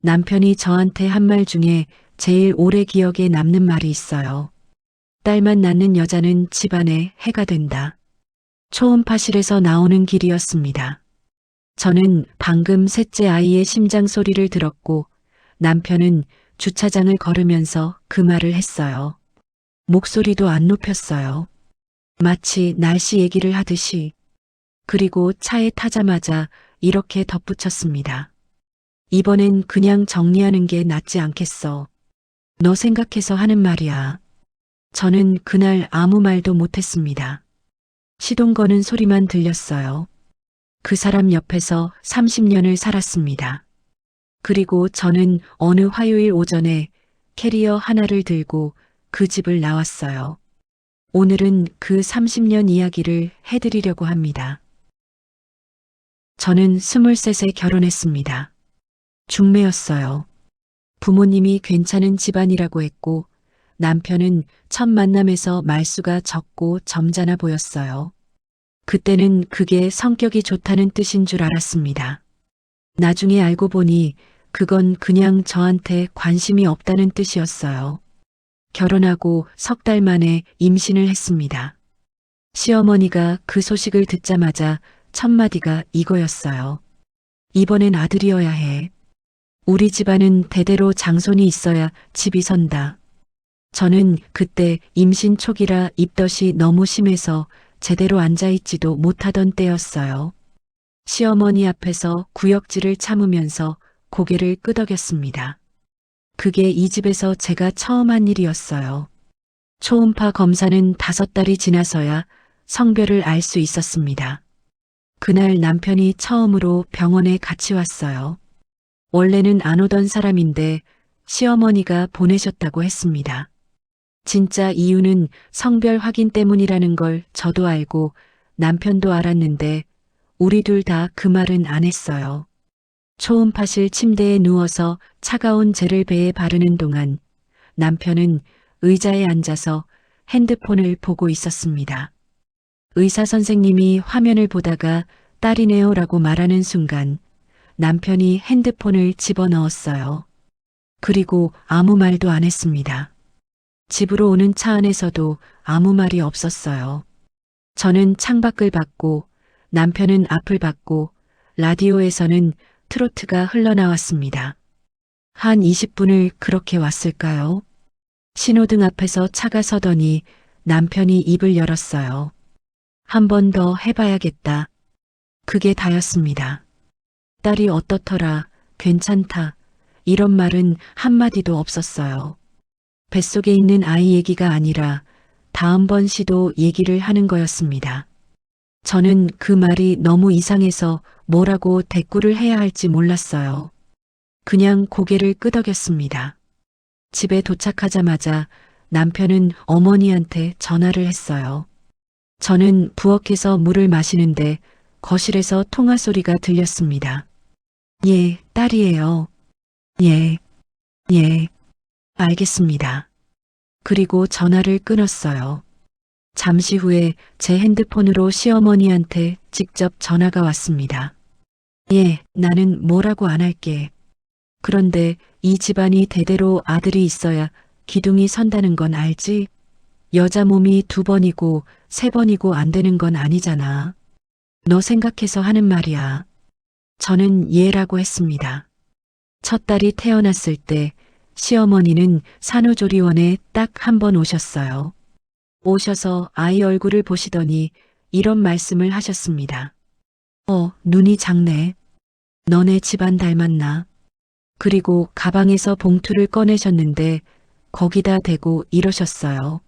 남편이 저한테 한 말 중에 제일 오래 기억에 남는 말이 있어요. 딸만 낳는 여자는 집안의 해가 된다. 초음파실에서 나오는 길이었습니다. 저는 방금 셋째 아이의 심장 소리를 들었고 남편은 주차장을 걸으면서 그 말을 했어요. 목소리도 안 높였어요. 마치 날씨 얘기를 하듯이. 그리고 차에 타자마자 이렇게 덧붙였습니다. 이번엔 그냥 정리하는 게 낫지 않겠어. 너 생각해서 하는 말이야. 저는 그날 아무 말도 못했습니다. 시동 거는 소리만 들렸어요. 그 사람 옆에서 30년을 살았습니다. 그리고 저는 어느 화요일 오전에 캐리어 하나를 들고 그 집을 나왔어요. 오늘은 그 30년 이야기를 해드리려고 합니다. 저는 23에 결혼했습니다. 중매였어요. 부모님이 괜찮은 집안이라고 했고 남편은 첫 만남에서 말수가 적고 점잖아 보였어요. 그때는 그게 성격이 좋다는 뜻인 줄 알았습니다. 나중에 알고 보니 그건 그냥 저한테 관심이 없다는 뜻이었어요. 결혼하고 석 달 만에 임신을 했습니다. 시어머니가 그 소식을 듣자마자 첫 마디가 이거였어요. 이번엔 아들이어야 해. 우리 집안은 대대로 장손이 있어야 집이 선다. 저는 그때 임신 초기라 입덧이 너무 심해서 제대로 앉아있지도 못하던 때였어요. 시어머니 앞에서 구역질을 참으면서 고개를 끄덕였습니다. 그게 이 집에서 제가 처음 한 일이었어요. 초음파 검사는 5달이 지나서야 성별을 알 수 있었습니다. 그날 남편이 처음으로 병원에 같이 왔어요. 원래는 안 오던 사람인데 시어머니가 보내셨다고 했습니다. 진짜 이유는 성별 확인 때문이라는 걸 저도 알고 남편도 알았는데 우리 둘 다 그 말은 안 했어요. 초음파실 침대에 누워서 차가운 젤을 배에 바르는 동안 남편은 의자에 앉아서 핸드폰을 보고 있었습니다. 의사 선생님이 화면을 보다가 딸이네요라고 말하는 순간 남편이 핸드폰을 집어넣었어요. 그리고 아무 말도 안 했습니다. 집으로 오는 차 안에서도 아무 말이 없었어요. 저는 창밖을 봤고 남편은 앞을 봤고 라디오에서는 트로트가 흘러나왔습니다. 한 20분을 그렇게 왔을까요? 신호등 앞에서 차가 서더니 남편이 입을 열었어요. 한 번 더 해봐야겠다. 그게 다였습니다. 딸이 어떻더라, 괜찮다, 이런 말은 한마디도 없었어요. 뱃속에 있는 아이 얘기가 아니라 다음번 시도 얘기를 하는 거였습니다. 저는 그 말이 너무 이상해서 뭐라고 대꾸를 해야 할지 몰랐어요. 그냥 고개를 끄덕였습니다. 집에 도착하자마자 남편은 어머니한테 전화를 했어요. 저는 부엌에서 물을 마시는데 거실에서 통화 소리가 들렸습니다. 예, 딸이에요. 예, 예, 알겠습니다. 그리고 전화를 끊었어요. 잠시 후에 제 핸드폰으로 시어머니한테 직접 전화가 왔습니다. 예, 나는 뭐라고 안 할게. 그런데 이 집안이 대대로 아들이 있어야 기둥이 선다는 건 알지? 여자 몸이 2번이고 3번이고 안 되는 건 아니잖아. 너 생각해서 하는 말이야. 저는 예라고 했습니다. 첫 딸이 태어났을 때 시어머니는 산후조리원에 딱 한 번 오셨어요. 오셔서 아이 얼굴을 보시더니 이런 말씀을 하셨습니다. 눈이 작네. 너네 집안 닮았나? 그리고 가방에서 봉투를 꺼내셨는데 거기다 대고 이러셨어요.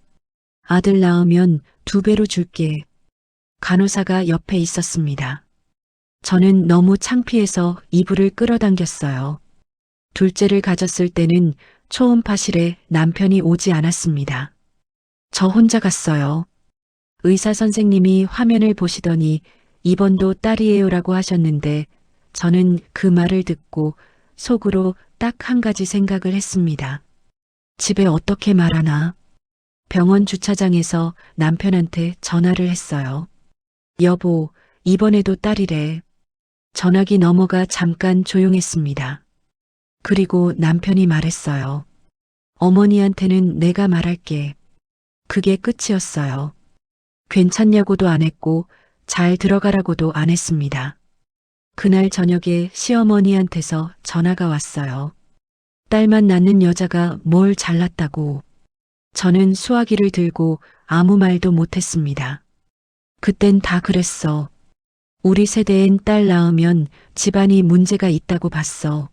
아들 낳으면 2배로 줄게. 간호사가 옆에 있었습니다. 저는 너무 창피해서 이불을 끌어당겼어요. 둘째를 가졌을 때는 초음파실에 남편이 오지 않았습니다. 저 혼자 갔어요. 의사 선생님이 화면을 보시더니 이번도 딸이에요라고 하셨는데 저는 그 말을 듣고 속으로 딱 한 가지 생각을 했습니다. 집에 어떻게 말하나? 병원 주차장에서 남편한테 전화를 했어요. 여보, 이번에도 딸이래. 전화기 넘어가 잠깐 조용했습니다. 그리고 남편이 말했어요. 어머니한테는 내가 말할게. 그게 끝이었어요. 괜찮냐고도 안 했고 잘 들어가라고도 안 했습니다. 그날 저녁에 시어머니한테서 전화가 왔어요. 딸만 낳는 여자가 뭘 잘났다고. 저는 수화기를 들고 아무 말도 못했습니다. 그땐 다 그랬어. 우리 세대엔 딸 낳으면 집안이 문제가 있다고 봤어.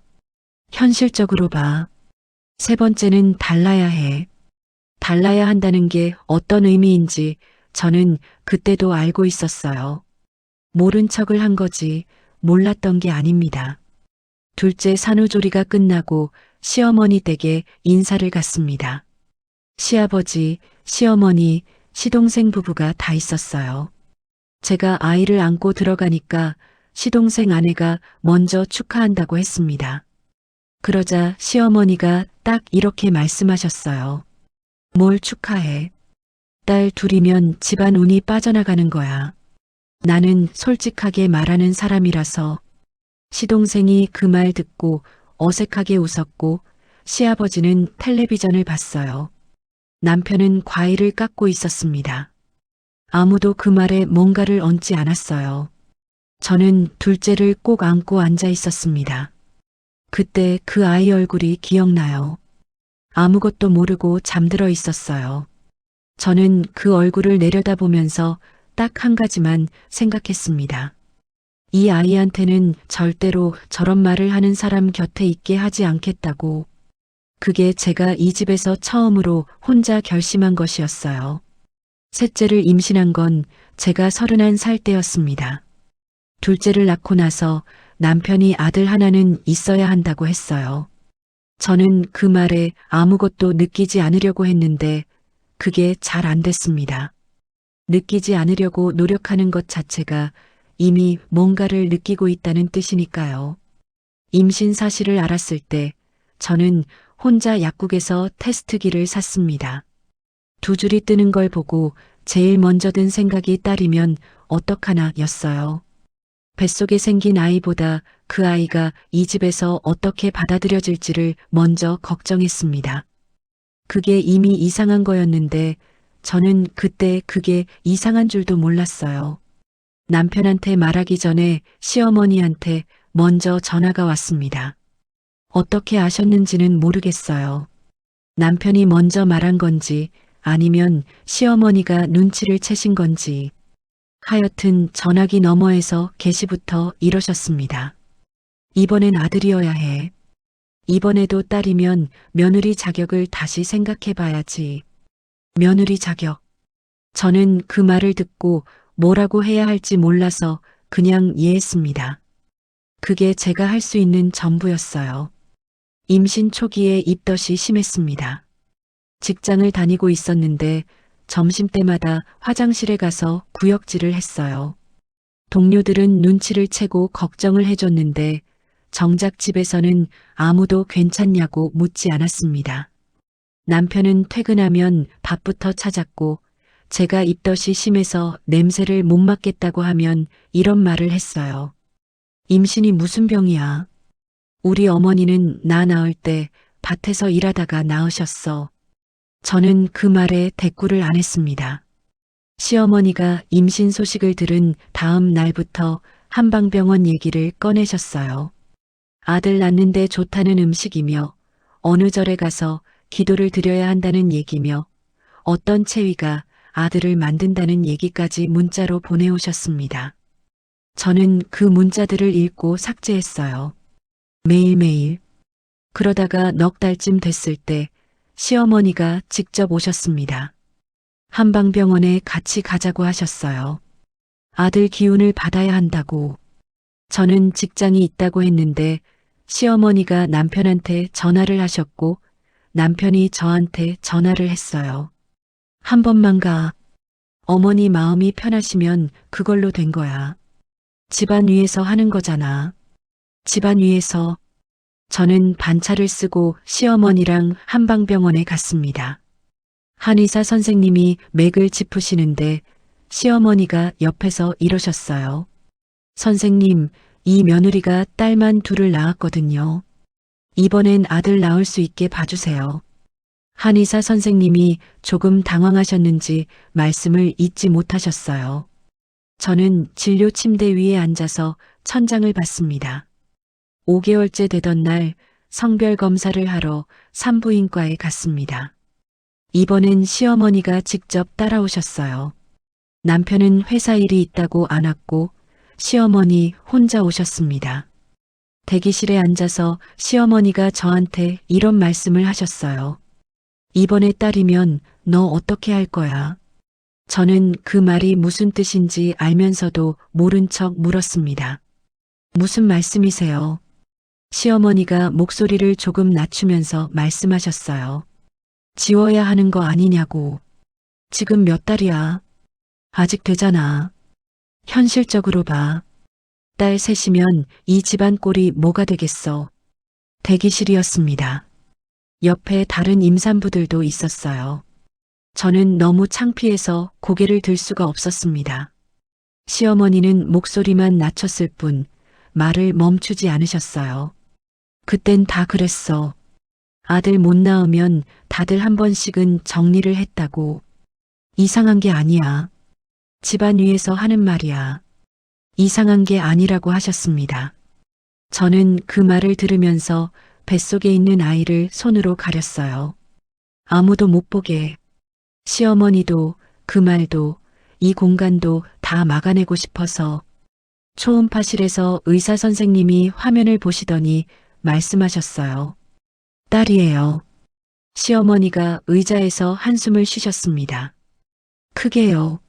현실적으로 봐. 세 번째는 달라야 해. 달라야 한다는 게 어떤 의미인지 저는 그때도 알고 있었어요. 모른 척을 한 거지 몰랐던 게 아닙니다. 둘째 산후조리가 끝나고 시어머니 댁에 인사를 갔습니다. 시아버지, 시어머니, 시동생 부부가 다 있었어요. 제가 아이를 안고 들어가니까 시동생 아내가 먼저 축하한다고 했습니다. 그러자 시어머니가 딱 이렇게 말씀하셨어요. 뭘 축하해. 딸 둘이면 집안 운이 빠져나가는 거야. 나는 솔직하게 말하는 사람이라서. 시동생이 그 말 듣고 어색하게 웃었고 시아버지는 텔레비전을 봤어요. 남편은 과일을 깎고 있었습니다. 아무도 그 말에 뭔가를 얹지 않았어요. 저는 둘째를 꼭 안고 앉아 있었습니다. 그때 그 아이 얼굴이 기억나요. 아무것도 모르고 잠들어 있었어요. 저는 그 얼굴을 내려다보면서 딱 한 가지만 생각했습니다. 이 아이한테는 절대로 저런 말을 하는 사람 곁에 있게 하지 않겠다고. 그게 제가 이 집에서 처음으로 혼자 결심한 것이었어요. 셋째를 임신한 건 제가 31살 때였습니다. 둘째를 낳고 나서 남편이 아들 하나는 있어야 한다고 했어요. 저는 그 말에 아무것도 느끼지 않으려고 했는데 그게 잘 안 됐습니다. 느끼지 않으려고 노력하는 것 자체가 이미 뭔가를 느끼고 있다는 뜻이니까요. 임신 사실을 알았을 때 저는 혼자 약국에서 테스트기를 샀습니다. 두 줄이 뜨는 걸 보고 제일 먼저 든 생각이 딸이면 어떡하나 였어요. 뱃속에 생긴 아이보다 그 아이가 이 집에서 어떻게 받아들여질지를 먼저 걱정했습니다. 그게 이미 이상한 거였는데 저는 그때 그게 이상한 줄도 몰랐어요. 남편한테 말하기 전에 시어머니한테 먼저 전화가 왔습니다. 어떻게 아셨는지는 모르겠어요. 남편이 먼저 말한 건지 아니면 시어머니가 눈치를 채신 건지. 하여튼 전화기 너머에서 게시부터 이러셨습니다. 이번엔 아들이어야 해. 이번에도 딸이면 며느리 자격을 다시 생각해 봐야지. 며느리 자격. 저는 그 말을 듣고 뭐라고 해야 할지 몰라서 그냥 이해했습니다. 그게 제가 할 수 있는 전부였어요. 임신 초기에 입덧이 심했습니다. 직장을 다니고 있었는데 점심때마다 화장실에 가서 구역질을 했어요. 동료들은 눈치를 채고 걱정을 해줬는데 정작 집에서는 아무도 괜찮냐고 묻지 않았습니다. 남편은 퇴근하면 밥부터 찾았고 제가 입덧이 심해서 냄새를 못 맡겠다고 하면 이런 말을 했어요. 임신이 무슨 병이야. 우리 어머니는 나 낳을 때 밭에서 일하다가 낳으셨어. 저는 그 말에 대꾸를 안 했습니다. 시어머니가 임신 소식을 들은 다음 날부터 한방병원 얘기를 꺼내셨어요. 아들 낳는데 좋다는 음식이며 어느 절에 가서 기도를 드려야 한다는 얘기며 어떤 체위가 아들을 만든다는 얘기까지 문자로 보내오셨습니다. 저는 그 문자들을 읽고 삭제했어요. 매일매일. 그러다가 넉 달쯤 됐을 때 시어머니가 직접 오셨습니다. 한방병원에 같이 가자고 하셨어요. 아들 기운을 받아야 한다고. 저는 직장이 있다고 했는데 시어머니가 남편한테 전화를 하셨고 남편이 저한테 전화를 했어요. 한 번만 가. 어머니 마음이 편하시면 그걸로 된 거야. 집안 위에서 하는 거잖아. 집안 위에서. 저는 반차를 쓰고 시어머니랑 한방병원에 갔습니다. 한의사 선생님이 맥을 짚으시는데 시어머니가 옆에서 이러셨어요. 선생님, 이 며느리가 딸만 둘을 낳았거든요. 이번엔 아들 낳을 수 있게 봐주세요. 한의사 선생님이 조금 당황하셨는지 말씀을 잇지 못하셨어요. 저는 진료 침대 위에 앉아서 천장을 봤습니다. 5개월째 되던 날 성별 검사를 하러 산부인과에 갔습니다. 이번엔 시어머니가 직접 따라오셨어요. 남편은 회사 일이 있다고 안 왔고 시어머니 혼자 오셨습니다. 대기실에 앉아서 시어머니가 저한테 이런 말씀을 하셨어요. 이번에 딸이면 너 어떻게 할 거야? 저는 그 말이 무슨 뜻인지 알면서도 모른 척 물었습니다. 무슨 말씀이세요? 시어머니가 목소리를 조금 낮추면서 말씀하셨어요. 지워야 하는 거 아니냐고. 지금 몇 달이야? 아직 되잖아. 현실적으로 봐. 딸 셋이면 이 집안 꼴이 뭐가 되겠어. 대기실이었습니다. 옆에 다른 임산부들도 있었어요. 저는 너무 창피해서 고개를 들 수가 없었습니다. 시어머니는 목소리만 낮췄을 뿐 말을 멈추지 않으셨어요. 그땐 다 그랬어. 아들 못 낳으면 다들 한 번씩은 정리를 했다고. 이상한 게 아니야. 집안 위에서 하는 말이야. 이상한 게 아니라고 하셨습니다. 저는 그 말을 들으면서 뱃속에 있는 아이를 손으로 가렸어요. 아무도 못 보게. 시어머니도 그 말도 이 공간도 다 막아내고 싶어서. 초음파실에서 의사 선생님이 화면을 보시더니 말씀하셨어요. 딸이에요. 시어머니가 의자에서 한숨을 쉬셨습니다. 크게요.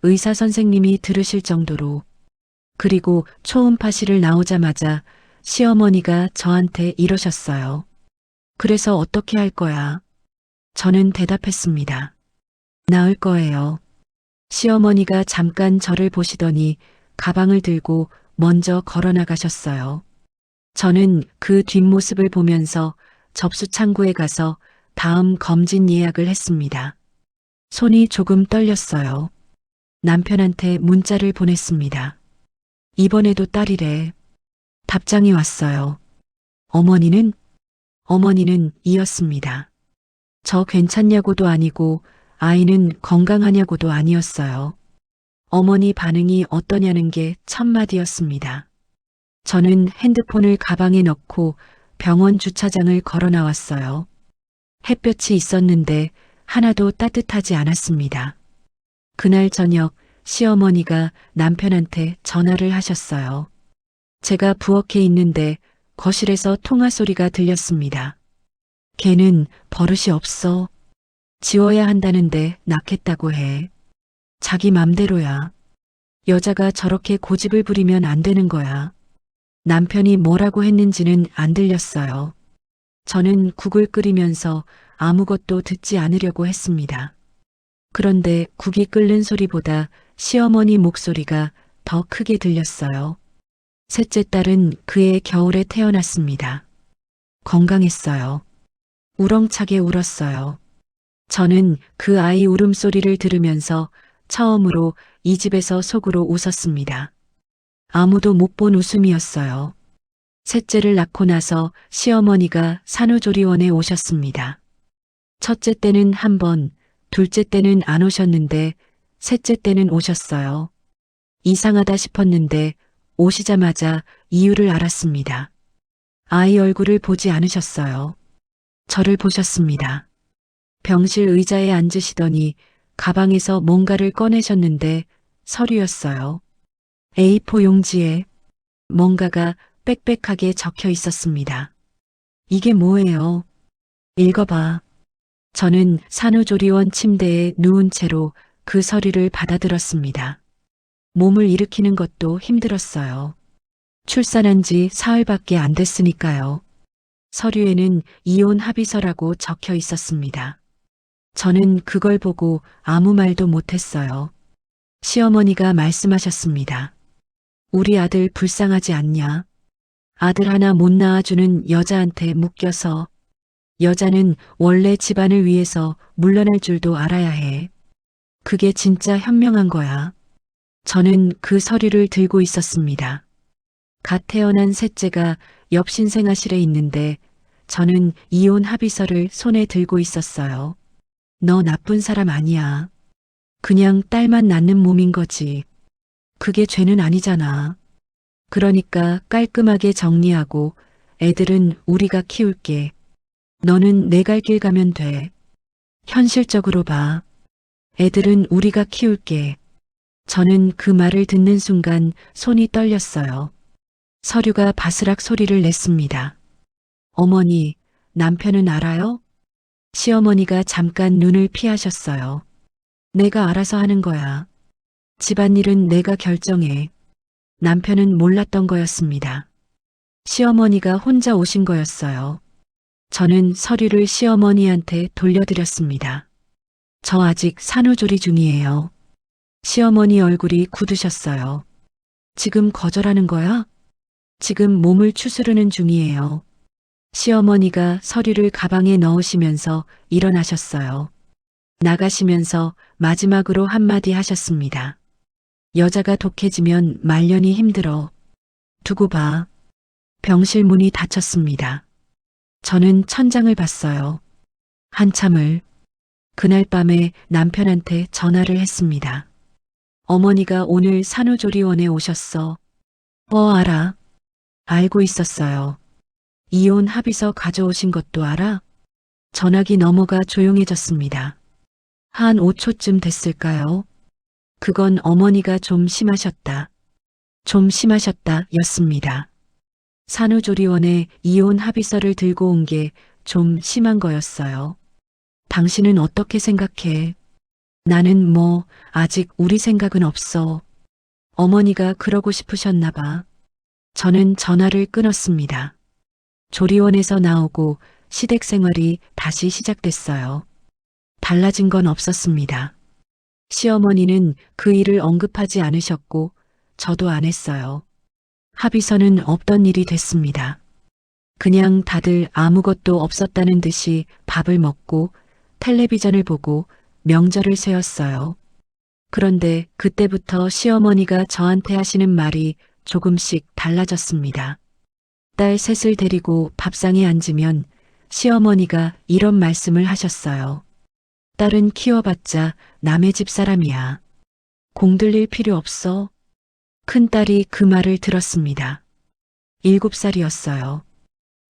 의사 선생님이 들으실 정도로. 그리고 초음파실을 나오자마자 시어머니가 저한테 이러셨어요. 그래서 어떻게 할 거야? 저는 대답했습니다. 나을 거예요. 시어머니가 잠깐 저를 보시더니 가방을 들고 먼저 걸어 나가셨어요. 저는 그 뒷모습을 보면서 접수 창구에 가서 다음 검진 예약을 했습니다. 손이 조금 떨렸어요. 남편한테 문자를 보냈습니다. 이번에도 딸이래. 답장이 왔어요. 어머니는? 어머니는 이었습니다. 저 괜찮냐고도 아니고 아이는 건강하냐고도 아니었어요. 어머니 반응이 어떠냐는 게 첫 마디였습니다. 저는 핸드폰을 가방에 넣고 병원 주차장을 걸어 나왔어요. 햇볕이 있었는데 하나도 따뜻하지 않았습니다. 그날 저녁 시어머니가 남편한테 전화를 하셨어요. 제가 부엌에 있는데 거실에서 통화 소리가 들렸습니다. 걔는 버릇이 없어. 지워야 한다는데 낳겠다고 해. 자기 맘대로야. 여자가 저렇게 고집을 부리면 안 되는 거야. 남편이 뭐라고 했는지는 안 들렸어요. 저는 국을 끓이면서 아무것도 듣지 않으려고 했습니다. 그런데 국이 끓는 소리보다 시어머니 목소리가 더 크게 들렸어요. 셋째 딸은 그해 겨울에 태어났습니다. 건강했어요. 우렁차게 울었어요. 저는 그 아이 울음소리를 들으면서 처음으로 이 집에서 속으로 웃었습니다. 아무도 못 본 웃음이었어요. 셋째를 낳고 나서 시어머니가 산후조리원에 오셨습니다. 첫째 때는 한 번, 둘째 때는 안 오셨는데 셋째 때는 오셨어요. 이상하다 싶었는데 오시자마자 이유를 알았습니다. 아이 얼굴을 보지 않으셨어요. 저를 보셨습니다. 병실 의자에 앉으시더니 가방에서 뭔가를 꺼내셨는데 서류였어요. A4 용지에 뭔가가 빽빽하게 적혀 있었습니다. 이게 뭐예요? 읽어봐. 저는 산후조리원 침대에 누운 채로 그 서류를 받아들었습니다. 몸을 일으키는 것도 힘들었어요. 출산한 지 사흘밖에 안 됐으니까요. 서류에는 이혼 합의서라고 적혀 있었습니다. 저는 그걸 보고 아무 말도 못했어요. 시어머니가 말씀하셨습니다. 우리 아들 불쌍하지 않냐? 아들 하나 못 낳아주는 여자한테 묶여서. 여자는 원래 집안을 위해서 물러날 줄도 알아야 해. 그게 진짜 현명한 거야. 저는 그 서류를 들고 있었습니다. 갓 태어난 셋째가 옆 신생아실에 있는데 저는 이혼 합의서를 손에 들고 있었어요. 너 나쁜 사람 아니야. 그냥 딸만 낳는 몸인 거지. 그게 죄는 아니잖아. 그러니까 깔끔하게 정리하고 애들은 우리가 키울게. 너는 내 갈 길 가면 돼. 현실적으로 봐. 애들은 우리가 키울게. 저는 그 말을 듣는 순간 손이 떨렸어요. 서류가 바스락 소리를 냈습니다. 어머니, 남편은 알아요? 시어머니가 잠깐 눈을 피하셨어요. 내가 알아서 하는 거야. 집안일은 내가 결정해. 남편은 몰랐던 거였습니다. 시어머니가 혼자 오신 거였어요. 저는 서류를 시어머니한테 돌려드렸습니다. 저 아직 산후조리 중이에요. 시어머니 얼굴이 굳으셨어요. 지금 거절하는 거야? 지금 몸을 추스르는 중이에요. 시어머니가 서류를 가방에 넣으시면서 일어나셨어요. 나가시면서 마지막으로 한마디 하셨습니다. 여자가 독해지면 말년이 힘들어. 두고 봐. 병실 문이 닫혔습니다. 저는 천장을 봤어요. 한참을. 그날 밤에 남편한테 전화를 했습니다. 어머니가 오늘 산후조리원에 오셨어. 알아. 알고 있었어요. 이혼 합의서 가져오신 것도 알아? 전화기 너머가 조용해졌습니다. 한 5초쯤 됐을까요? 그건 어머니가 좀 심하셨다. 좀 심하셨다 였습니다. 산후조리원에 이혼 합의서를 들고 온 게 좀 심한 거였어요. 당신은 어떻게 생각해? 나는 아직 우리 생각은 없어. 어머니가 그러고 싶으셨나 봐. 저는 전화를 끊었습니다. 조리원에서 나오고 시댁 생활이 다시 시작됐어요. 달라진 건 없었습니다. 시어머니는 그 일을 언급하지 않으셨고 저도 안 했어요. 합의서는 없던 일이 됐습니다. 그냥 다들 아무것도 없었다는 듯이 밥을 먹고 텔레비전을 보고 명절을 세웠어요. 그런데 그때부터 시어머니가 저한테 하시는 말이 조금씩 달라졌습니다. 딸 셋을 데리고 밥상에 앉으면 시어머니가 이런 말씀을 하셨어요. 딸은 키워봤자 남의 집 사람이야. 공들릴 필요 없어. 큰딸이 그 말을 들었습니다. 7살이었어요.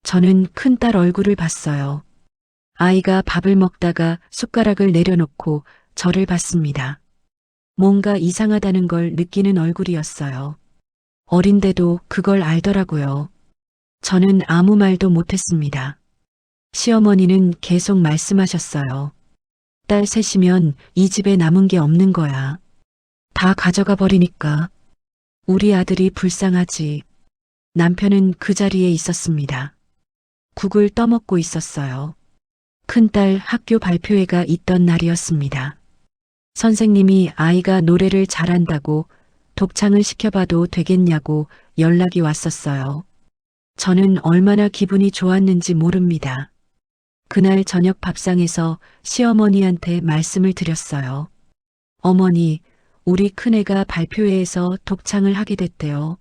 저는 큰딸 얼굴을 봤어요. 아이가 밥을 먹다가 숟가락을 내려놓고 저를 봤습니다. 뭔가 이상하다는 걸 느끼는 얼굴이었어요. 어린데도 그걸 알더라고요. 저는 아무 말도 못했습니다. 시어머니는 계속 말씀하셨어요. 딸 셋이면 이 집에 남은 게 없는 거야. 다 가져가 버리니까. 우리 아들이 불쌍하지. 남편은 그 자리에 있었습니다. 국을 떠먹고 있었어요. 큰딸 학교 발표회가 있던 날이었습니다. 선생님이 아이가 노래를 잘한다고 독창을 시켜봐도 되겠냐고 연락이 왔었어요. 저는 얼마나 기분이 좋았는지 모릅니다. 그날 저녁 밥상에서 시어머니한테 말씀을 드렸어요. 어머니, 우리 큰애가 발표회에서 독창을 하게 됐대요.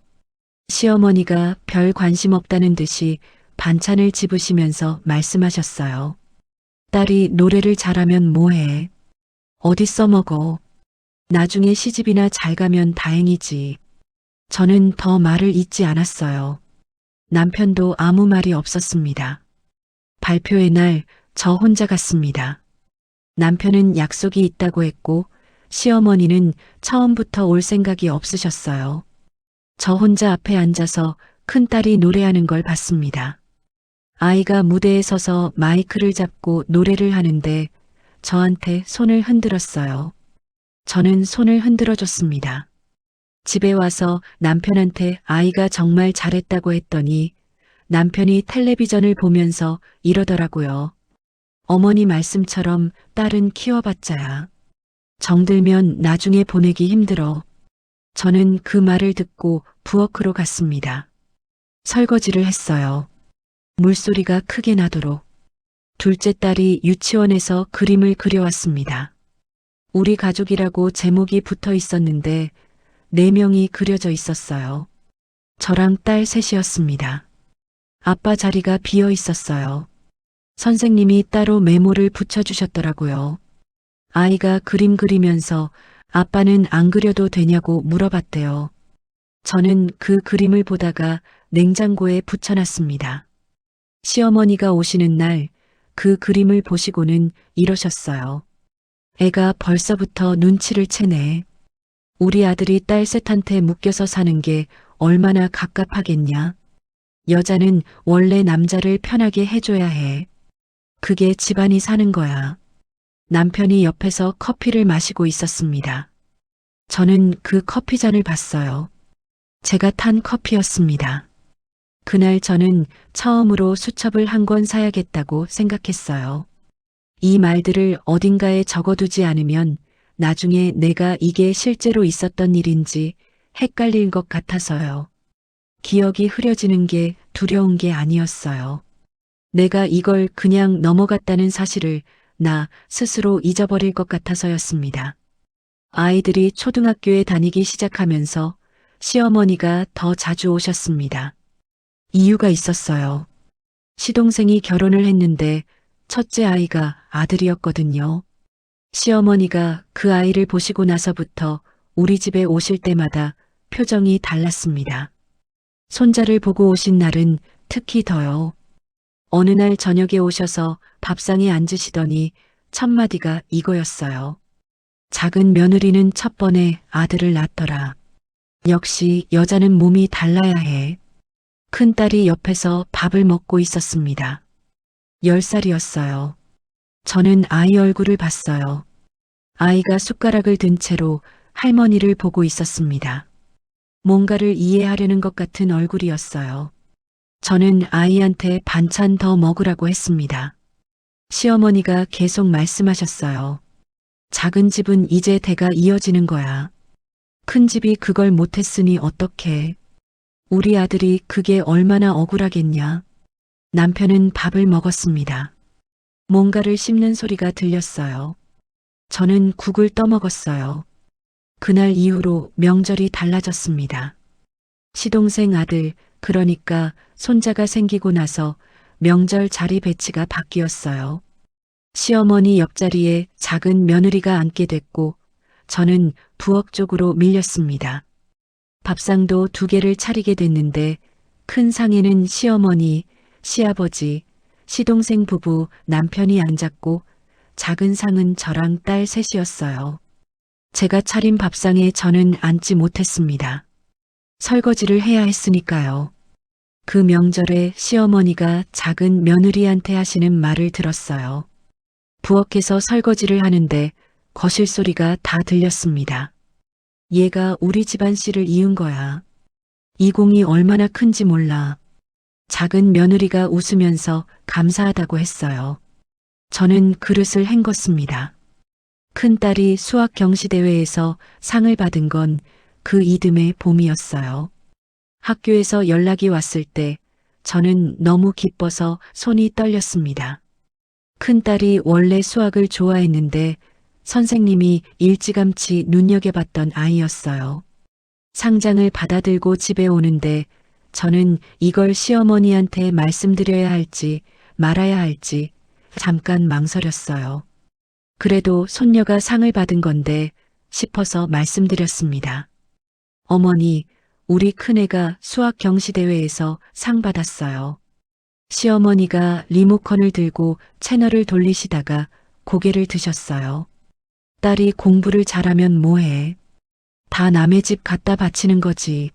시어머니가 별 관심 없다는 듯이 반찬을 집으시면서 말씀하셨어요. 딸이 노래를 잘하면 뭐해? 어디 써먹어? 나중에 시집이나 잘 가면 다행이지. 저는 더 말을 잇지 않았어요. 남편도 아무 말이 없었습니다. 발표회 날 저 혼자 갔습니다. 남편은 약속이 있다고 했고 시어머니는 처음부터 올 생각이 없으셨어요. 저 혼자 앞에 앉아서 큰딸이 노래하는 걸 봤습니다. 아이가 무대에 서서 마이크를 잡고 노래를 하는데 저한테 손을 흔들었어요. 저는 손을 흔들어 줬습니다. 집에 와서 남편한테 아이가 정말 잘했다고 했더니 남편이 텔레비전을 보면서 이러더라고요. 어머니 말씀처럼 딸은 키워봤자야. 정들면 나중에 보내기 힘들어. 저는 그 말을 듣고 부엌으로 갔습니다. 설거지를 했어요. 물소리가 크게 나도록. 둘째 딸이 유치원에서 그림을 그려왔습니다. 우리 가족이라고 제목이 붙어 있었는데 4명이 그려져 있었어요. 저랑 딸 셋이었습니다. 아빠 자리가 비어 있었어요. 선생님이 따로 메모를 붙여주셨더라고요. 아이가 그림 그리면서 아빠는 안 그려도 되냐고 물어봤대요. 저는 그 그림을 보다가 냉장고에 붙여놨습니다. 시어머니가 오시는 날 그 그림을 보시고는 이러셨어요. 애가 벌써부터 눈치를 채네. 우리 아들이 딸 셋한테 묶여서 사는 게 얼마나 갑갑하겠냐. 여자는 원래 남자를 편하게 해줘야 해. 그게 집안이 사는 거야. 남편이 옆에서 커피를 마시고 있었습니다. 저는 그 커피잔을 봤어요. 제가 탄 커피였습니다. 그날 저는 처음으로 수첩을 한 권 사야겠다고 생각했어요. 이 말들을 어딘가에 적어두지 않으면 나중에 내가 이게 실제로 있었던 일인지 헷갈릴 것 같아서요. 기억이 흐려지는 게 두려운 게 아니었어요. 내가 이걸 그냥 넘어갔다는 사실을 나 스스로 잊어버릴 것 같아서였습니다. 아이들이 초등학교에 다니기 시작하면서 시어머니가 더 자주 오셨습니다. 이유가 있었어요. 시동생이 결혼을 했는데 첫째 아이가 아들이었거든요. 시어머니가 그 아이를 보시고 나서부터 우리 집에 오실 때마다 표정이 달랐습니다. 손자를 보고 오신 날은 특히 더요. 어느 날 저녁에 오셔서 밥상에 앉으시더니 첫 마디가 이거였어요. 작은 며느리는 첫 번에 아들을 낳더라. 역시 여자는 몸이 달라야 해. 큰딸이 옆에서 밥을 먹고 있었습니다. 10살이었어요. 저는 아이 얼굴을 봤어요. 아이가 숟가락을 든 채로 할머니를 보고 있었습니다. 뭔가를 이해하려는 것 같은 얼굴이었어요. 저는 아이한테 반찬 더 먹으라고 했습니다. 시어머니가 계속 말씀하셨어요. 작은 집은 이제 대가 이어지는 거야. 큰 집이 그걸 못했으니 어떡해. 우리 아들이 그게 얼마나 억울하겠냐. 남편은 밥을 먹었습니다. 뭔가를 씹는 소리가 들렸어요. 저는 국을 떠먹었어요. 그날 이후로 명절이 달라졌습니다. 시동생 아들, 그러니까 손자가 생기고 나서 명절 자리 배치가 바뀌었어요. 시어머니 옆자리에 작은 며느리가 앉게 됐고 저는 부엌 쪽으로 밀렸습니다. 밥상도 2개를 차리게 됐는데 큰 상에는 시어머니, 시아버지, 시동생 부부, 남편이 앉았고 작은 상은 저랑 딸 셋이었어요. 제가 차린 밥상에 저는 앉지 못했습니다. 설거지를 해야 했으니까요. 그 명절에 시어머니가 작은 며느리한테 하시는 말을 들었어요. 부엌에서 설거지를 하는데 거실 소리가 다 들렸습니다. 얘가 우리 집안 씨를 이은 거야. 이 공이 얼마나 큰지 몰라. 작은 며느리가 웃으면서 감사하다고 했어요. 저는 그릇을 헹궜습니다. 큰딸이 수학 경시대회에서 상을 받은 건 그 이듬해 봄이었어요. 학교에서 연락이 왔을 때 저는 너무 기뻐서 손이 떨렸습니다. 큰딸이 원래 수학을 좋아했는데 선생님이 일찌감치 눈여겨봤던 아이였어요. 상장을 받아들고 집에 오는데 저는 이걸 시어머니한테 말씀드려야 할지 말아야 할지 잠깐 망설였어요. 그래도 손녀가 상을 받은 건데 싶어서 말씀드렸습니다. 어머니, 우리 큰애가 수학 경시대회에서 상 받았어요. 시어머니가 리모컨을 들고 채널을 돌리시다가 고개를 드셨어요. 딸이 공부를 잘하면 뭐해? 다 남의 집 갖다 바치는 거지.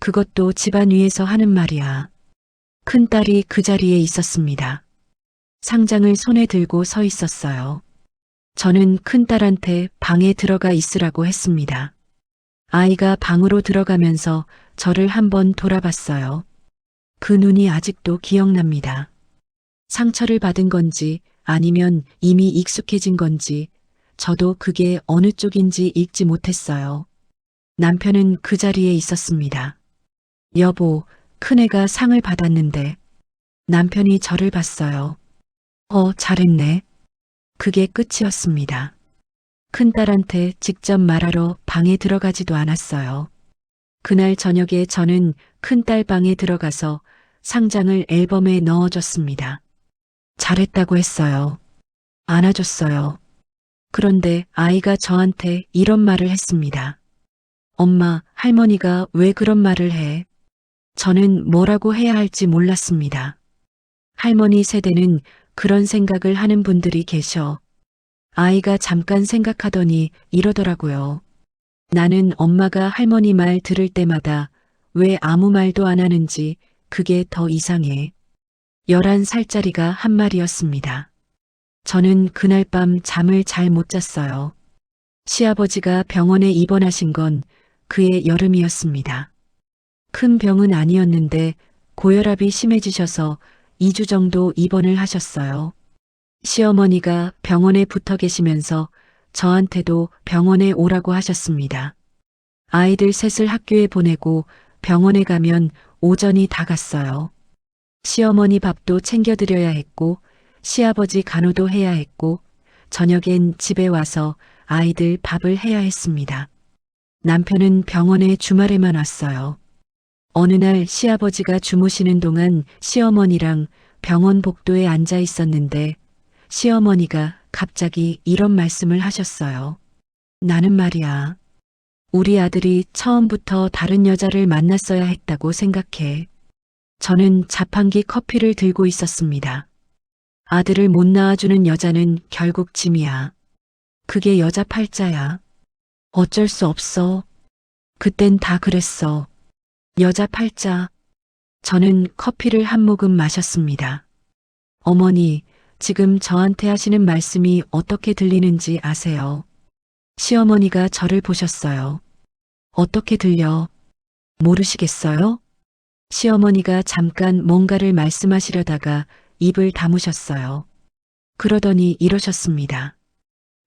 그것도 집안 위에서 하는 말이야. 큰딸이 그 자리에 있었습니다. 상장을 손에 들고 서 있었어요. 저는 큰딸한테 방에 들어가 있으라고 했습니다. 아이가 방으로 들어가면서 저를 한번 돌아봤어요. 그 눈이 아직도 기억납니다. 상처를 받은 건지 아니면 이미 익숙해진 건지 저도 그게 어느 쪽인지 읽지 못했어요. 남편은 그 자리에 있었습니다. 여보, 큰애가 상을 받았는데. 남편이 저를 봤어요. 잘했네. 그게 끝이었습니다. 큰딸한테 직접 말하러 방에 들어가지도 않았어요. 그날 저녁에 저는 큰딸 방에 들어가서 상장을 앨범에 넣어줬습니다. 잘했다고 했어요. 안아줬어요. 그런데 아이가 저한테 이런 말을 했습니다. 엄마, 할머니가 왜 그런 말을 해? 저는 뭐라고 해야 할지 몰랐습니다. 할머니 세대는 그런 생각을 하는 분들이 계셔. 아이가 잠깐 생각하더니 이러더라고요. 나는 엄마가 할머니 말 들을 때마다 왜 아무 말도 안 하는지 그게 더 이상해. 11살짜리가 한 말이었습니다. 저는 그날 밤 잠을 잘 못 잤어요. 시아버지가 병원에 입원하신 건 그해 여름이었습니다. 큰 병은 아니었는데 고혈압이 심해지셔서 2주 정도 입원을 하셨어요. 시어머니가 병원에 붙어 계시면서 저한테도 병원에 오라고 하셨습니다. 아이들 셋을 학교에 보내고 병원에 가면 오전이 다 갔어요. 시어머니 밥도 챙겨드려야 했고 시아버지 간호도 해야 했고 저녁엔 집에 와서 아이들 밥을 해야 했습니다. 남편은 병원에 주말에만 왔어요. 어느 날 시아버지가 주무시는 동안 시어머니랑 병원 복도에 앉아 있었는데 시어머니가 갑자기 이런 말씀을 하셨어요. 나는 말이야. 우리 아들이 처음부터 다른 여자를 만났어야 했다고 생각해. 저는 자판기 커피를 들고 있었습니다. 아들을 못 낳아주는 여자는 결국 짐이야. 그게 여자 팔자야. 어쩔 수 없어. 그땐 다 그랬어. 여자 팔자. 저는 커피를 한 모금 마셨습니다. 어머니, 지금 저한테 하시는 말씀이 어떻게 들리는지 아세요? 시어머니가 저를 보셨어요. 어떻게 들려? 모르시겠어요? 시어머니가 잠깐 뭔가를 말씀하시려다가 입을 다무셨어요. 그러더니 이러셨습니다.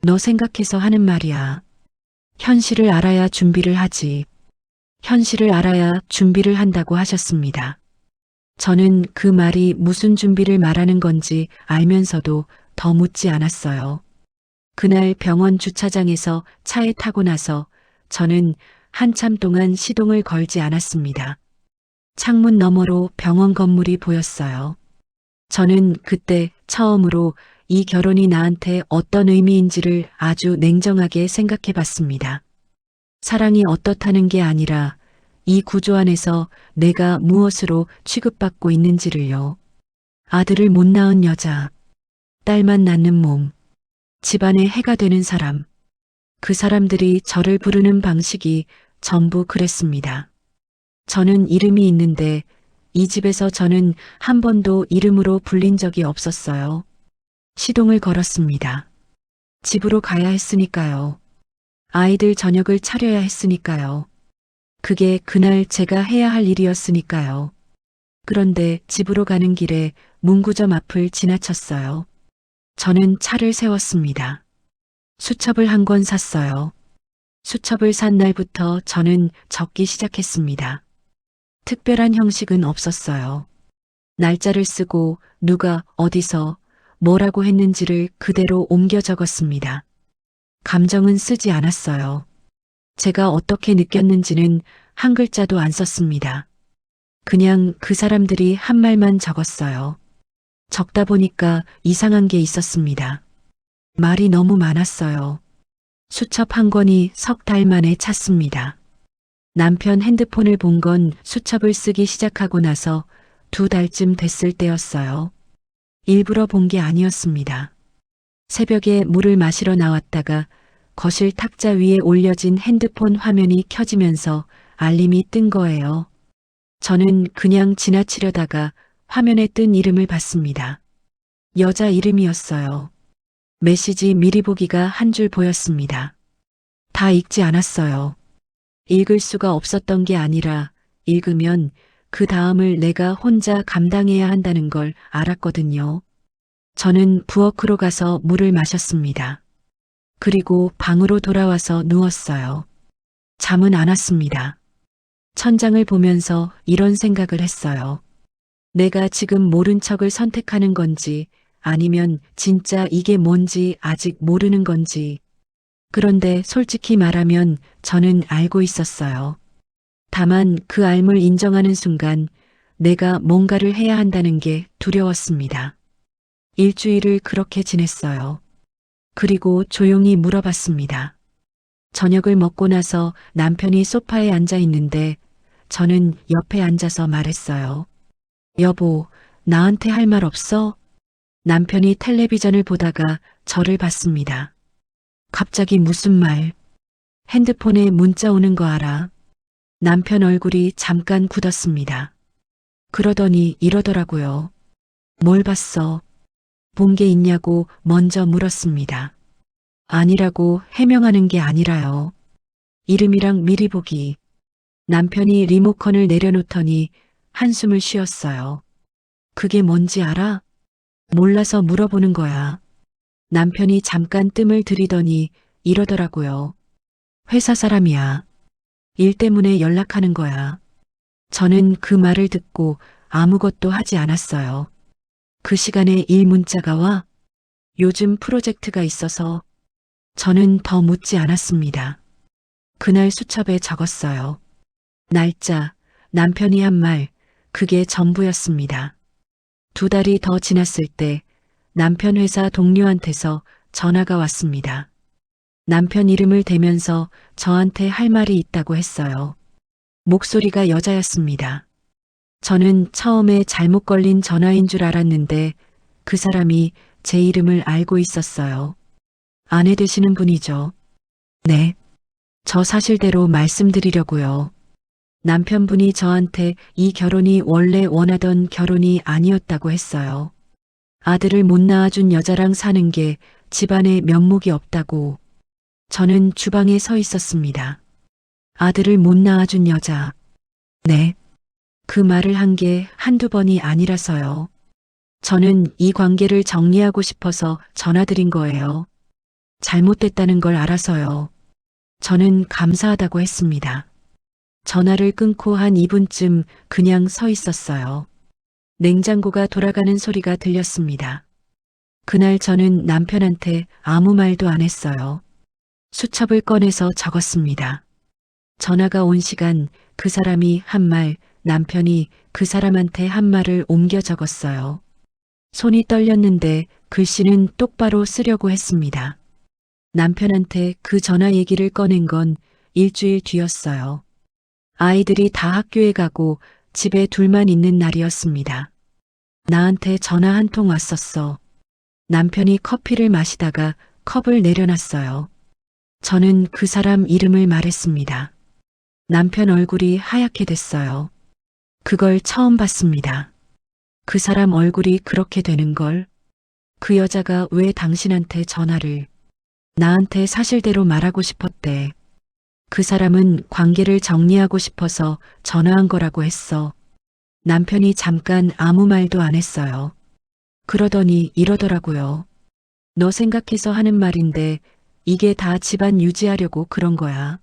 너 생각해서 하는 말이야. 현실을 알아야 준비를 하지. 현실을 알아야 준비를 한다고 하셨습니다. 저는 그 말이 무슨 준비를 말하는 건지 알면서도 더 묻지 않았어요. 그날 병원 주차장에서 차에 타고 나서 저는 한참 동안 시동을 걸지 않았습니다. 창문 너머로 병원 건물이 보였어요. 저는 그때 처음으로 이 결혼이 나한테 어떤 의미인지를 아주 냉정하게 생각해 봤습니다. 사랑이 어떻다는 게 아니라 이 구조 안에서 내가 무엇으로 취급받고 있는지를요. 아들을 못 낳은 여자, 딸만 낳는 몸, 집안의 해가 되는 사람, 그 사람들이 저를 부르는 방식이 전부 그랬습니다. 저는 이름이 있는데 이 집에서 저는 한 번도 이름으로 불린 적이 없었어요. 시동을 걸었습니다. 집으로 가야 했으니까요. 아이들 저녁을 차려야 했으니까요. 그게 그날 제가 해야 할 일이었으니까요. 그런데 집으로 가는 길에 문구점 앞을 지나쳤어요. 저는 차를 세웠습니다. 수첩을 한 권 샀어요. 수첩을 산 날부터 저는 적기 시작했습니다. 특별한 형식은 없었어요. 날짜를 쓰고 누가 어디서 뭐라고 했는지를 그대로 옮겨 적었습니다. 감정은 쓰지 않았어요. 제가 어떻게 느꼈는지는 한 글자도 안 썼습니다. 그냥 그 사람들이 한 말만 적었어요. 적다 보니까 이상한 게 있었습니다. 말이 너무 많았어요. 수첩 한 권이 석 달 만에 찼습니다. 남편 핸드폰을 본 건 수첩을 쓰기 시작하고 나서 2달쯤 됐을 때였어요. 일부러 본 게 아니었습니다. 새벽에 물을 마시러 나왔다가 거실 탁자 위에 올려진 핸드폰 화면이 켜지면서 알림이 뜬 거예요. 저는 그냥 지나치려다가 화면에 뜬 이름을 봤습니다. 여자 이름이었어요. 메시지 미리 보기가 한 줄 보였습니다. 다 읽지 않았어요. 읽을 수가 없었던 게 아니라 읽으면 그 다음을 내가 혼자 감당해야 한다는 걸 알았거든요. 저는 부엌으로 가서 물을 마셨습니다. 그리고 방으로 돌아와서 누웠어요. 잠은 안 왔습니다. 천장을 보면서 이런 생각을 했어요. 내가 지금 모른 척을 선택하는 건지 아니면 진짜 이게 뭔지 아직 모르는 건지. 그런데 솔직히 말하면 저는 알고 있었어요. 다만 그 알물 인정하는 순간 내가 뭔가를 해야 한다는 게 두려웠습니다. 일주일을 그렇게 지냈어요. 그리고 조용히 물어봤습니다. 저녁을 먹고 나서 남편이 소파에 앉아 있는데 저는 옆에 앉아서 말했어요. 여보, 나한테 할 말 없어? 남편이 텔레비전을 보다가 저를 봤습니다. 갑자기 무슨 말? 핸드폰에 문자 오는 거 알아? 남편 얼굴이 잠깐 굳었습니다. 그러더니 이러더라고요. 뭘 봤어? 본 게 있냐고 먼저 물었습니다. 아니라고 해명하는 게 아니라요. 이름이랑 미리 보기. 남편이 리모컨을 내려놓더니 한숨을 쉬었어요. 그게 뭔지 알아? 몰라서 물어보는 거야. 남편이 잠깐 뜸을 들이더니 이러더라고요. 회사 사람이야. 일 때문에 연락하는 거야. 저는 그 말을 듣고 아무것도 하지 않았어요. 그 시간에 일 문자가 와 요즘 프로젝트가 있어서 저는 더 묻지 않았습니다. 그날 수첩에 적었어요. 날짜, 남편이 한 말, 그게 전부였습니다. 2달이 더 지났을 때 남편 회사 동료한테서 전화가 왔습니다. 남편 이름을 대면서 저한테 할 말이 있다고 했어요. 목소리가 여자였습니다. 저는 처음에 잘못 걸린 전화인 줄 알았는데 그 사람이 제 이름을 알고 있었어요. 아내 되시는 분이죠. 네. 저 사실대로 말씀드리려고요. 남편분이 저한테 이 결혼이 원래 원하던 결혼이 아니었다고 했어요. 아들을 못 낳아준 여자랑 사는 게 집안에 면목이 없다고. 저는 주방에 서 있었습니다. 아들을 못 낳아준 여자. 네. 그 말을 한 게 한두 번이 아니라서요. 저는 이 관계를 정리하고 싶어서 전화드린 거예요. 잘못됐다는 걸 알아서요. 저는 감사하다고 했습니다. 전화를 끊고 한 2분쯤 그냥 서 있었어요. 냉장고가 돌아가는 소리가 들렸습니다. 그날 저는 남편한테 아무 말도 안 했어요. 수첩을 꺼내서 적었습니다. 전화가 온 시간, 그 사람이 한 말, 남편이 그 사람한테 한 말을 옮겨 적었어요. 손이 떨렸는데 글씨는 똑바로 쓰려고 했습니다. 남편한테 그 전화 얘기를 꺼낸 건 일주일 뒤였어요. 아이들이 다 학교에 가고 집에 둘만 있는 날이었습니다. 나한테 전화 한 통 왔었어. 남편이 커피를 마시다가 컵을 내려놨어요. 저는 그 사람 이름을 말했습니다. 남편 얼굴이 하얗게 됐어요. 그걸 처음 봤습니다. 그 사람 얼굴이 그렇게 되는 걸. 그 여자가 왜 당신한테 전화를 나한테 사실대로 말하고 싶었대. 그 사람은 관계를 정리하고 싶어서 전화한 거라고 했어. 남편이 잠깐 아무 말도 안 했어요. 그러더니 이러더라고요. 너 생각해서 하는 말인데 이게 다 집안 유지하려고 그런 거야.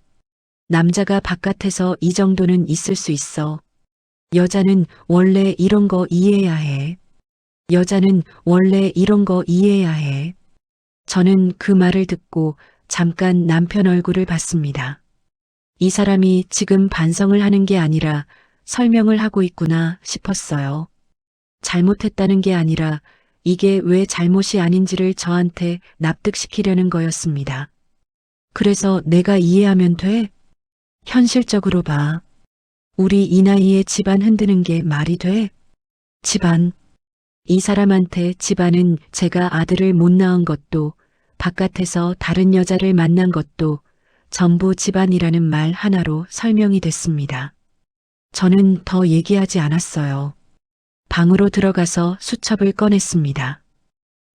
남자가 바깥에서 이 정도는 있을 수 있어. 여자는 원래 이런 거 이해해야 해. 여자는 원래 이런 거 이해해야 해. 저는 그 말을 듣고 잠깐 남편 얼굴을 봤습니다. 이 사람이 지금 반성을 하는 게 아니라 설명을 하고 있구나 싶었어요. 잘못했다는 게 아니라 이게 왜 잘못이 아닌지를 저한테 납득시키려는 거였습니다. 그래서 내가 이해하면 돼? 현실적으로 봐. 우리 이 나이에 집안 흔드는 게 말이 돼? 집안. 이 사람한테 집안은 제가 아들을 못 낳은 것도 바깥에서 다른 여자를 만난 것도 전부 집안이라는 말 하나로 설명이 됐습니다. 저는 더 얘기하지 않았어요. 방으로 들어가서 수첩을 꺼냈습니다.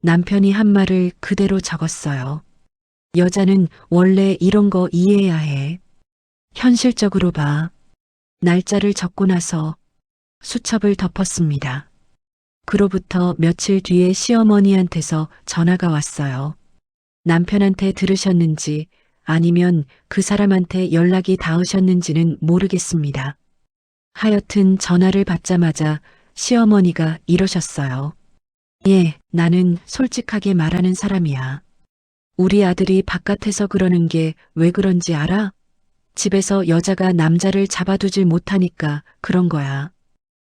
남편이 한 말을 그대로 적었어요. 여자는 원래 이런 거 이해해야 해. 현실적으로 봐. 날짜를 적고 나서 수첩을 덮었습니다. 그로부터 며칠 뒤에 시어머니한테서 전화가 왔어요. 남편한테 들으셨는지 아니면 그 사람한테 연락이 닿으셨는지는 모르겠습니다. 하여튼 전화를 받자마자 시어머니가 이러셨어요. 예, 나는 솔직하게 말하는 사람이야. 우리 아들이 바깥에서 그러는 게 왜 그런지 알아? 집에서 여자가 남자를 잡아두질 못하니까 그런 거야.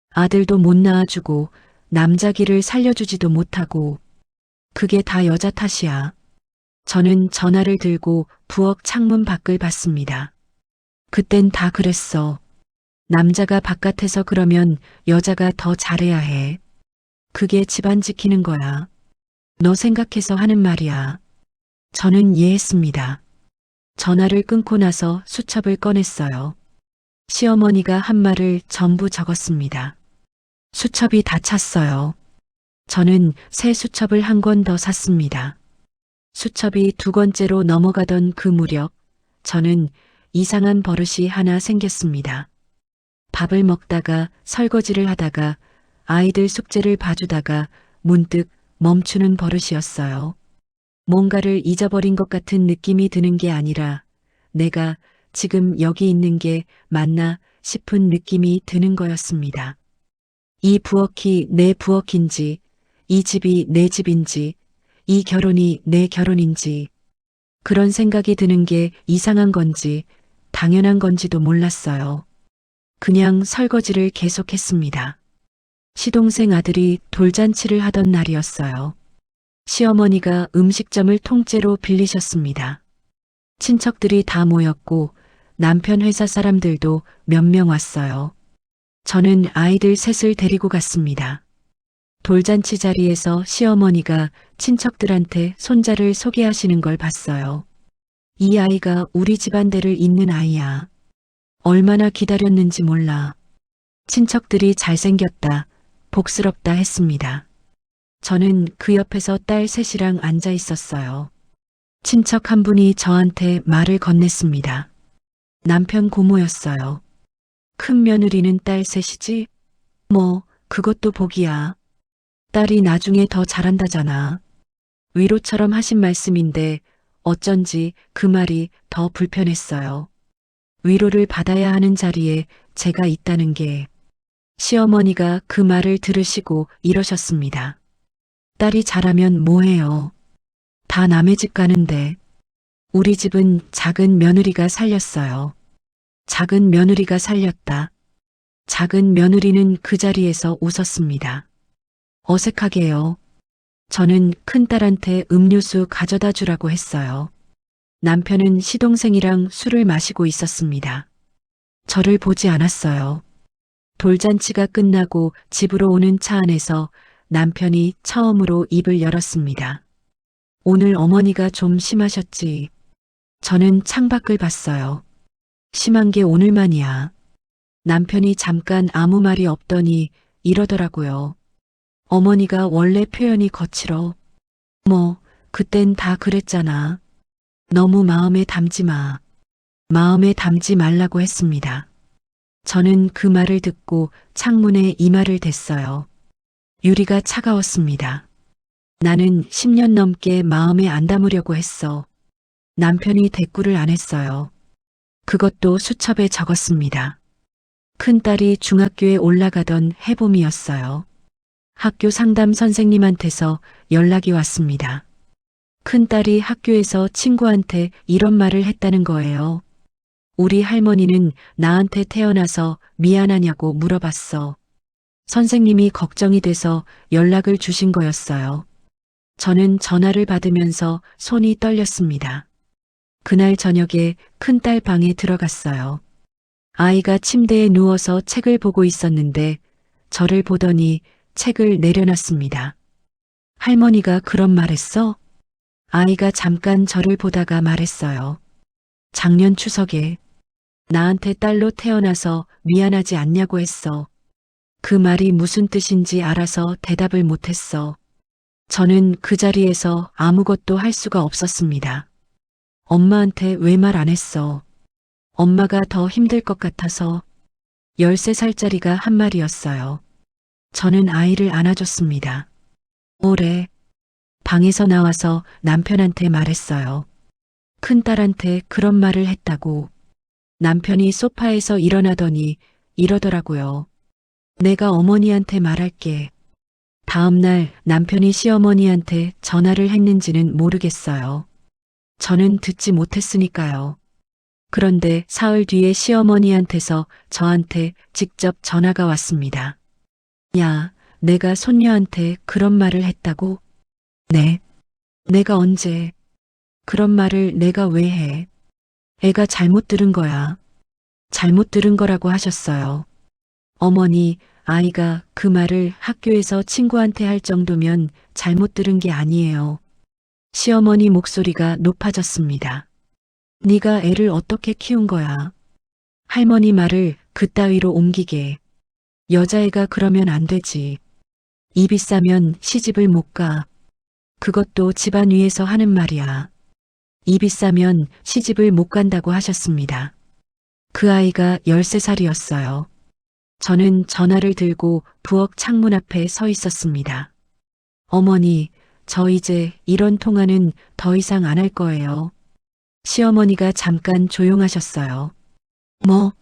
아들도 못 낳아주고 남자 길을 살려주지도 못하고 그게 다 여자 탓이야. 저는 전화를 들고 부엌 창문 밖을 봤습니다. 그땐 다 그랬어. 남자가 바깥에서 그러면 여자가 더 잘해야 해. 그게 집안 지키는 거야. 너 생각해서 하는 말이야. 저는 이해했습니다. 전화를 끊고 나서 수첩을 꺼냈어요. 시어머니가 한 말을 전부 적었습니다. 수첩이 다 찼어요. 저는 새 수첩을 한 권 더 샀습니다. 수첩이 두 권째로 넘어가던 그 무렵 저는 이상한 버릇이 하나 생겼습니다. 밥을 먹다가 설거지를 하다가 아이들 숙제를 봐주다가 문득 멈추는 버릇이었어요. 뭔가를 잊어버린 것 같은 느낌이 드는 게 아니라 내가 지금 여기 있는 게 맞나 싶은 느낌이 드는 거였습니다. 이 부엌이 내 부엌인지, 이 집이 내 집인지, 이 결혼이 내 결혼인지, 그런 생각이 드는 게 이상한 건지, 당연한 건지도 몰랐어요. 그냥 설거지를 계속했습니다. 시동생 아들이 돌잔치를 하던 날이었어요. 시어머니가 음식점을 통째로 빌리셨습니다. 친척들이 다 모였고 남편 회사 사람들도 몇 명 왔어요. 저는 아이들 셋을 데리고 갔습니다. 돌잔치 자리에서 시어머니가 친척들한테 손자를 소개하시는 걸 봤어요. 이 아이가 우리 집안대를 잇는 아이야. 얼마나 기다렸는지 몰라. 친척들이 잘생겼다, 복스럽다 했습니다. 저는 그 옆에서 딸 셋이랑 앉아 있었어요. 친척 한 분이 저한테 말을 건넸습니다. 남편 고모였어요. 큰 며느리는 딸 셋이지? 뭐, 그것도 복이야. 딸이 나중에 더 잘한다잖아. 위로처럼 하신 말씀인데 어쩐지 그 말이 더 불편했어요. 위로를 받아야 하는 자리에 제가 있다는 게. 시어머니가 그 말을 들으시고 이러셨습니다. 딸이 잘하면 뭐해요. 다 남의 집 가는데. 우리 집은 작은 며느리가 살렸어요. 작은 며느리가 살렸다. 작은 며느리는 그 자리에서 웃었습니다. 어색하게요. 저는 큰딸한테 음료수 가져다 주라고 했어요. 남편은 시동생이랑 술을 마시고 있었습니다. 저를 보지 않았어요. 돌잔치가 끝나고 집으로 오는 차 안에서 남편이 처음으로 입을 열었습니다. 오늘 어머니가 좀 심하셨지. 저는 창밖을 봤어요. 심한 게 오늘만이야. 남편이 잠깐 아무 말이 없더니 이러더라고요. 어머니가 원래 표현이 거칠어. 뭐, 그땐 다 그랬잖아. 너무 마음에 담지 마. 마음에 담지 말라고 했습니다. 저는 그 말을 듣고 창문에 이마를 댔어요. 유리가 차가웠습니다. 나는 10년 넘게 마음에 안 담으려고 했어. 남편이 대꾸를 안 했어요. 그것도 수첩에 적었습니다. 큰딸이 중학교에 올라가던 해봄이었어요. 학교 상담 선생님한테서 연락이 왔습니다. 큰딸이 학교에서 친구한테 이런 말을 했다는 거예요. 우리 할머니는 나한테 태어나서 미안하냐고 물어봤어. 선생님이 걱정이 돼서 연락을 주신 거였어요. 저는 전화를 받으면서 손이 떨렸습니다. 그날 저녁에 큰딸 방에 들어갔어요. 아이가 침대에 누워서 책을 보고 있었는데 저를 보더니 책을 내려놨습니다. 할머니가 그런 말 했어? 아이가 잠깐 저를 보다가 말했어요. 작년 추석에 나한테 딸로 태어나서 미안하지 않냐고 했어. 그 말이 무슨 뜻인지 알아서 대답을 못했어. 저는 그 자리에서 아무것도 할 수가 없었습니다. 엄마한테 왜 말 안 했어? 엄마가 더 힘들 것 같아서. 13살짜리가 한 말이었어요. 저는 아이를 안아줬습니다. 올해 방에서 나와서 남편한테 말했어요. 큰딸한테 그런 말을 했다고. 남편이 소파에서 일어나더니 이러더라고요. 내가 어머니한테 말할게. 다음 날 남편이 시어머니한테 전화를 했는지는 모르겠어요. 저는 듣지 못했으니까요. 그런데 사흘 뒤에 시어머니한테서 저한테 직접 전화가 왔습니다. 야, 내가 손녀한테 그런 말을 했다고? 네. 내가 언제, 그런 말을 내가 왜 해? 애가 잘못 들은 거야. 잘못 들은 거라고 하셨어요. 어머니, 아이가 그 말을 학교에서 친구한테 할 정도면 잘못 들은 게 아니에요. 시어머니 목소리가 높아졌습니다. 네가 애를 어떻게 키운 거야? 할머니 말을 그따위로 옮기게. 여자애가 그러면 안 되지. 입이 싸면 시집을 못 가. 그것도 집안 위에서 하는 말이야. 입이 싸면 시집을 못 간다고 하셨습니다. 그 아이가 13살이었어요. 저는 전화를 들고 부엌 창문 앞에 서 있었습니다. 어머니, 저 이제 이런 통화는 더 이상 안 할 거예요. 시어머니가 잠깐 조용하셨어요. 뭐?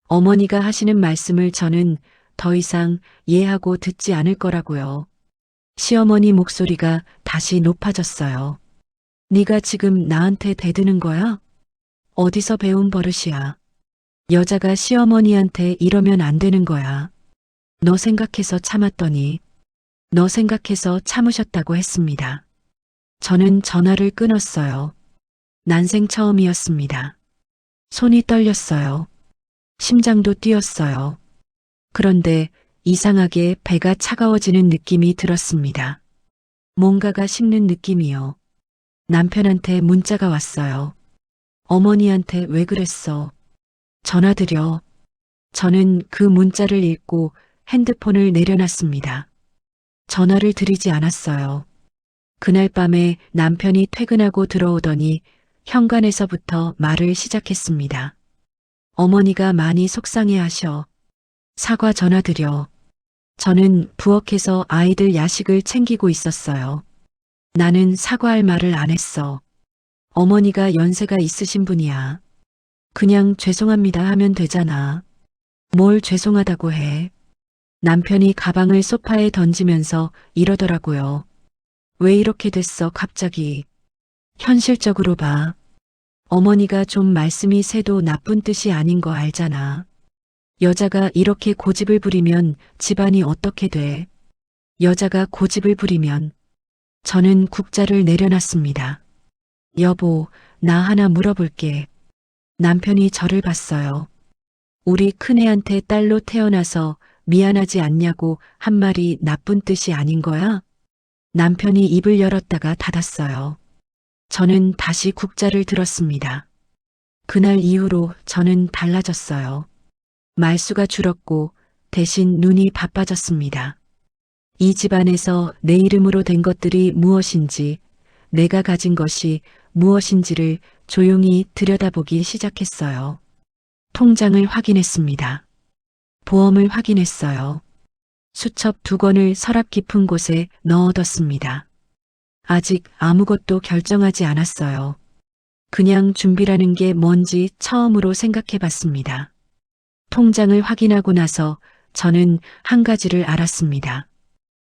어머니가 하시는 말씀을 저는 더 이상 이해하고 듣지 않을 거라고요. 시어머니 목소리가 다시 높아졌어요. 네가 지금 나한테 대드는 거야? 어디서 배운 버릇이야? 여자가 시어머니한테 이러면 안 되는 거야. 너 생각해서 참았더니 너 생각해서 참으셨다고 했습니다. 저는 전화를 끊었어요. 난생 처음이었습니다. 손이 떨렸어요. 심장도 뛰었어요. 그런데 이상하게 배가 차가워지는 느낌이 들었습니다. 뭔가가 식는 느낌이요. 남편한테 문자가 왔어요. 어머니한테 왜 그랬어? 전화드려. 저는 그 문자를 읽고 핸드폰을 내려놨습니다. 전화를 드리지 않았어요. 그날 밤에 남편이 퇴근하고 들어오더니 현관에서부터 말을 시작했습니다. 어머니가 많이 속상해 하셔. 사과 전화드려. 저는 부엌에서 아이들 야식을 챙기고 있었어요. 나는 사과할 말을 안 했어. 어머니가 연세가 있으신 분이야. 그냥 죄송합니다 하면 되잖아. 뭘 죄송하다고 해. 남편이 가방을 소파에 던지면서 이러더라고요. 왜 이렇게 됐어 갑자기. 현실적으로 봐. 어머니가 좀 말씀이 새도 나쁜 뜻이 아닌 거 알잖아. 여자가 이렇게 고집을 부리면 집안이 어떻게 돼? 여자가 고집을 부리면 저는 국자를 내려놨습니다. 여보, 나 하나 물어볼게. 남편이 저를 봤어요. 우리 큰애한테 딸로 태어나서 미안하지 않냐고 한 말이 나쁜 뜻이 아닌 거야? 남편이 입을 열었다가 닫았어요. 저는 다시 국자를 들었습니다. 그날 이후로 저는 달라졌어요. 말수가 줄었고 대신 눈이 바빠졌습니다. 이 집안에서 내 이름으로 된 것들이 무엇인지, 내가 가진 것이 무엇인지를 조용히 들여다보기 시작했어요. 통장을 확인했습니다. 보험을 확인했어요. 수첩 2권을 서랍 깊은 곳에 넣어뒀습니다. 아직 아무것도 결정하지 않았어요. 그냥 준비라는 게 뭔지 처음으로 생각해 봤습니다. 통장을 확인하고 나서 저는 한 가지를 알았습니다.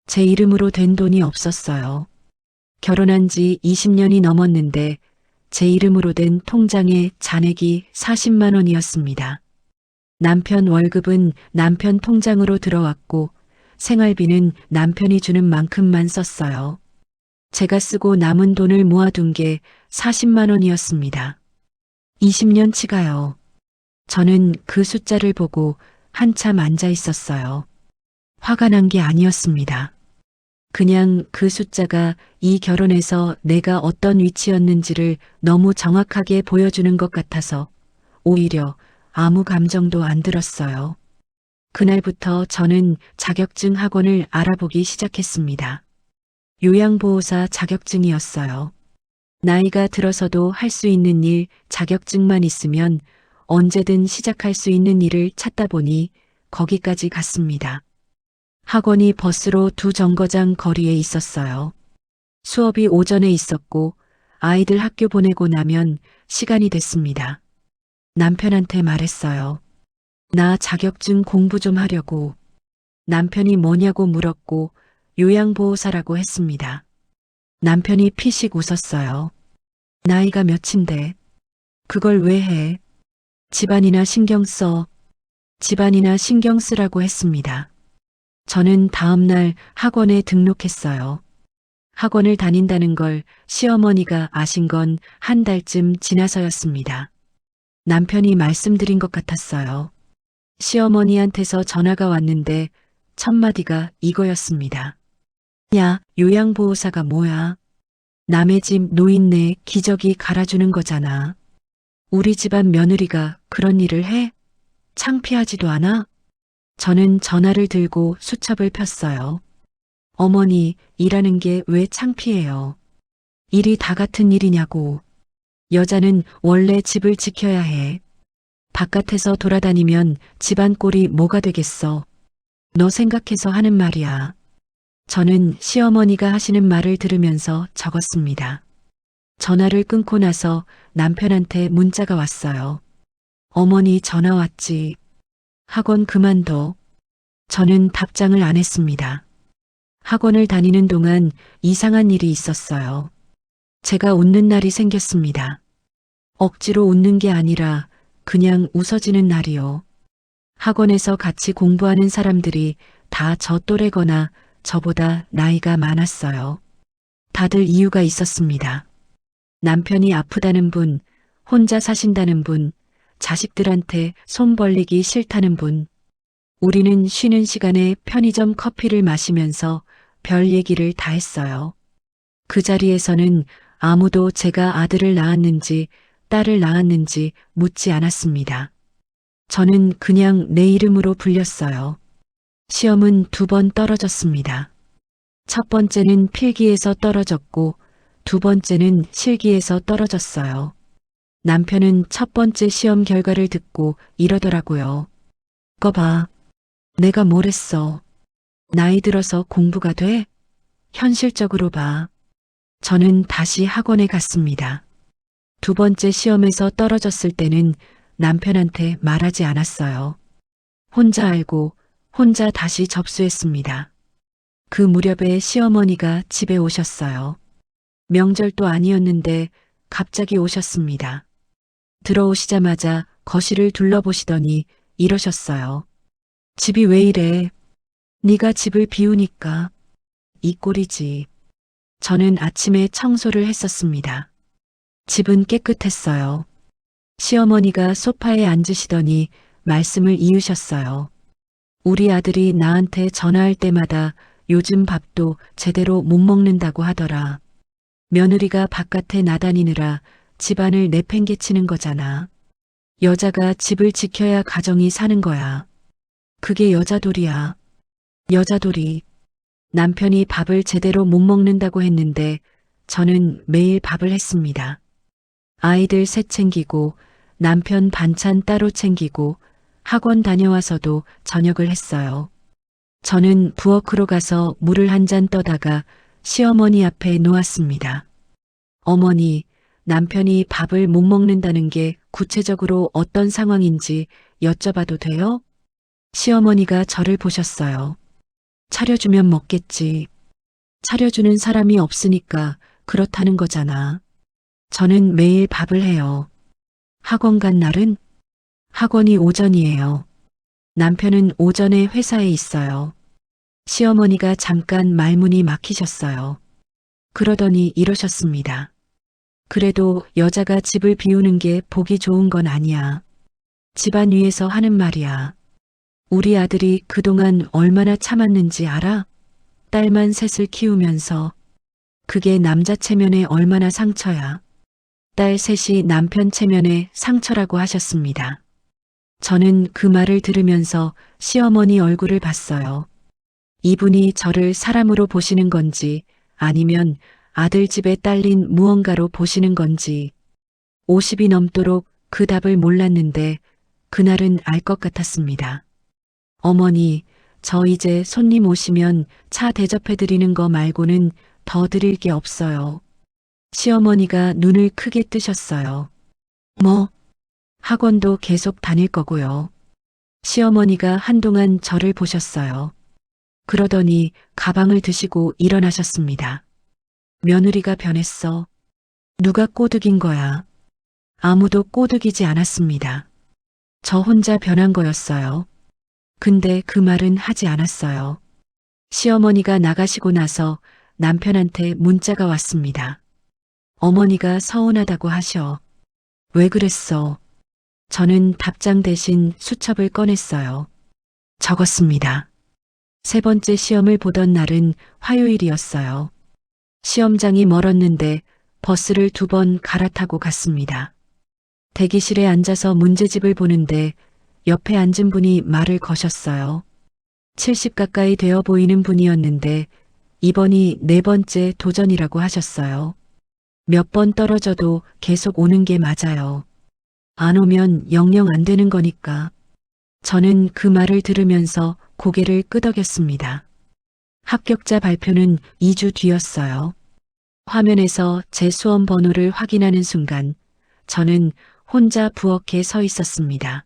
제 이름으로 된 돈이 없었어요. 결혼한 지 20년이 넘었는데 제 이름으로 된 통장에 잔액이 40만 원이었습니다. 남편 월급은 남편 통장으로 들어왔고 생활비는 남편이 주는 만큼만 썼어요. 제가 쓰고 남은 돈을 모아둔 게 40만 원이었습니다. 20년 치가요. 저는 그 숫자를 보고 한참 앉아 있었어요. 화가 난 게 아니었습니다. 그냥 그 숫자가 이 결혼에서 내가 어떤 위치였는지를 너무 정확하게 보여주는 것 같아서 오히려 아무 감정도 안 들었어요. 그날부터 저는 자격증 학원을 알아보기 시작했습니다. 요양보호사 자격증이었어요. 나이가 들어서도 할 수 있는 일, 자격증만 있으면 언제든 시작할 수 있는 일을 찾다 보니 거기까지 갔습니다. 학원이 버스로 2정거장 거리에 있었어요. 수업이 오전에 있었고 아이들 학교 보내고 나면 시간이 됐습니다. 남편한테 말했어요. 나 자격증 공부 좀 하려고. 남편이 뭐냐고 물었고 요양보호사라고 했습니다. 남편이 피식 웃었어요. 나이가 몇인데 그걸 왜 해? 집안이나 신경 써. 집안이나 신경 쓰라고 했습니다. 저는 다음 날 학원에 등록했어요. 학원을 다닌다는 걸 시어머니가 아신 건 한 달쯤 지나서였습니다. 남편이 말씀드린 것 같았어요. 시어머니한테서 전화가 왔는데 첫 마디가 이거였습니다. 야, 요양보호사가 뭐야? 남의 집 노인네 기저귀 갈아주는 거잖아. 우리 집안 며느리가 그런 일을 해? 창피하지도 않아? 저는 전화를 들고 수첩을 폈어요. 어머니, 일하는 게 왜 창피해요? 일이 다 같은 일이냐고. 여자는 원래 집을 지켜야 해. 바깥에서 돌아다니면 집안 꼴이 뭐가 되겠어. 너 생각해서 하는 말이야. 저는 시어머니가 하시는 말을 들으면서 적었습니다. 전화를 끊고 나서 남편한테 문자가 왔어요. 어머니 전화 왔지. 학원 그만둬. 저는 답장을 안 했습니다. 학원을 다니는 동안 이상한 일이 있었어요. 제가 웃는 날이 생겼습니다. 억지로 웃는 게 아니라 그냥 웃어지는 날이요. 학원에서 같이 공부하는 사람들이 다 저 또래거나 저보다 나이가 많았어요. 다들 이유가 있었습니다. 남편이 아프다는 분, 혼자 사신다는 분, 자식들한테 손 벌리기 싫다는 분. 우리는 쉬는 시간에 편의점 커피를 마시면서 별 얘기를 다 했어요. 그 자리에서는 아무도 제가 아들을 낳았는지 딸을 낳았는지 묻지 않았습니다. 저는 그냥 내 이름으로 불렸어요. 시험은 2번 떨어졌습니다. 첫 번째는 필기에서 떨어졌고 2번째는 실기에서 떨어졌어요. 남편은 첫 번째 시험 결과를 듣고 이러더라고요. 거 봐. 내가 뭘 했어. 나이 들어서 공부가 돼? 현실적으로 봐. 저는 다시 학원에 갔습니다. 2번째 시험에서 떨어졌을 때는 남편한테 말하지 않았어요. 혼자 알고 혼자 다시 접수했습니다. 그 무렵에 시어머니가 집에 오셨어요. 명절도 아니었는데 갑자기 오셨습니다. 들어오시자마자 거실을 둘러보시더니 이러셨어요. 집이 왜 이래? 네가 집을 비우니까. 이 꼴이지. 저는 아침에 청소를 했었습니다. 집은 깨끗했어요. 시어머니가 소파에 앉으시더니 말씀을 이으셨어요. 우리 아들이 나한테 전화할 때마다 요즘 밥도 제대로 못 먹는다고 하더라. 며느리가 바깥에 나다니느라 집안을 내팽개치는 거잖아. 여자가 집을 지켜야 가정이 사는 거야. 그게 여자돌이야. 여자돌이. 남편이 밥을 제대로 못 먹는다고 했는데 저는 매일 밥을 했습니다. 아이들 셋 챙기고 남편 반찬 따로 챙기고 학원 다녀와서도 저녁을 했어요. 저는 부엌으로 가서 물을 한 잔 떠다가 시어머니 앞에 놓았습니다. 어머니, 남편이 밥을 못 먹는다는 게 구체적으로 어떤 상황인지 여쭤봐도 돼요? 시어머니가 저를 보셨어요. 차려주면 먹겠지. 차려주는 사람이 없으니까 그렇다는 거잖아. 저는 매일 밥을 해요. 학원 간 날은? 학원이 오전이에요. 남편은 오전에 회사에 있어요. 시어머니가 잠깐 말문이 막히셨어요. 그러더니 이러셨습니다. 그래도 여자가 집을 비우는 게 보기 좋은 건 아니야. 집안 위에서 하는 말이야. 우리 아들이 그동안 얼마나 참았는지 알아? 딸만 셋을 키우면서. 그게 남자 체면에 얼마나 상처야. 딸 셋이 남편 체면에 상처라고 하셨습니다. 저는 그 말을 들으면서 시어머니 얼굴을 봤어요. 이분이 저를 사람으로 보시는 건지 아니면 아들 집에 딸린 무언가로 보시는 건지 50이 넘도록 그 답을 몰랐는데 그날은 알 것 같았습니다. 어머니, 저 이제 손님 오시면 차 대접해 드리는 거 말고는 더 드릴 게 없어요. 시어머니가 눈을 크게 뜨셨어요. 뭐? 학원도 계속 다닐 거고요. 시어머니가 한동안 저를 보셨어요. 그러더니 가방을 드시고 일어나셨습니다. 며느리가 변했어. 누가 꼬드긴 거야? 아무도 꼬드기지 않았습니다. 저 혼자 변한 거였어요. 근데 그 말은 하지 않았어요. 시어머니가 나가시고 나서 남편한테 문자가 왔습니다. 어머니가 서운하다고 하셔. 왜 그랬어? 저는 답장 대신 수첩을 꺼냈어요. 적었습니다. 세 번째 시험을 보던 날은 화요일이었어요. 시험장이 멀었는데 버스를 2번 갈아타고 갔습니다. 대기실에 앉아서 문제집을 보는데 옆에 앉은 분이 말을 거셨어요. 70 가까이 되어 보이는 분이었는데 이번이 4번째 도전이라고 하셨어요. 몇 번 떨어져도 계속 오는 게 맞아요. 안 오면 영영 안 되는 거니까. 저는 그 말을 들으면서 고개를 끄덕였습니다. 합격자 발표는 2주 뒤였어요. 화면에서 제 수험 번호를 확인하는 순간 저는 혼자 부엌에 서 있었습니다.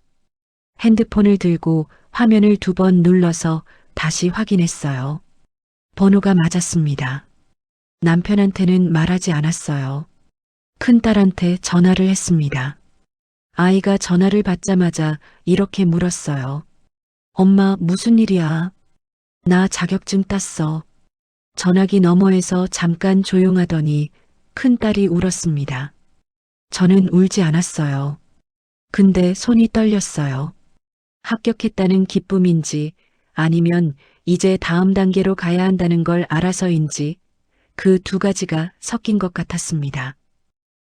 핸드폰을 들고 화면을 2번 눌러서 다시 확인했어요. 번호가 맞았습니다. 남편한테는 말하지 않았어요. 큰딸한테 전화를 했습니다. 아이가 전화를 받자마자 이렇게 물었어요. 엄마, 무슨 일이야? 나 자격증 땄어. 전화기 너머에서 잠깐 조용하더니 큰딸이 울었습니다. 저는 울지 않았어요. 근데 손이 떨렸어요. 합격했다는 기쁨인지 아니면 이제 다음 단계로 가야 한다는 걸 알아서인지 그 2가지가 섞인 것 같았습니다.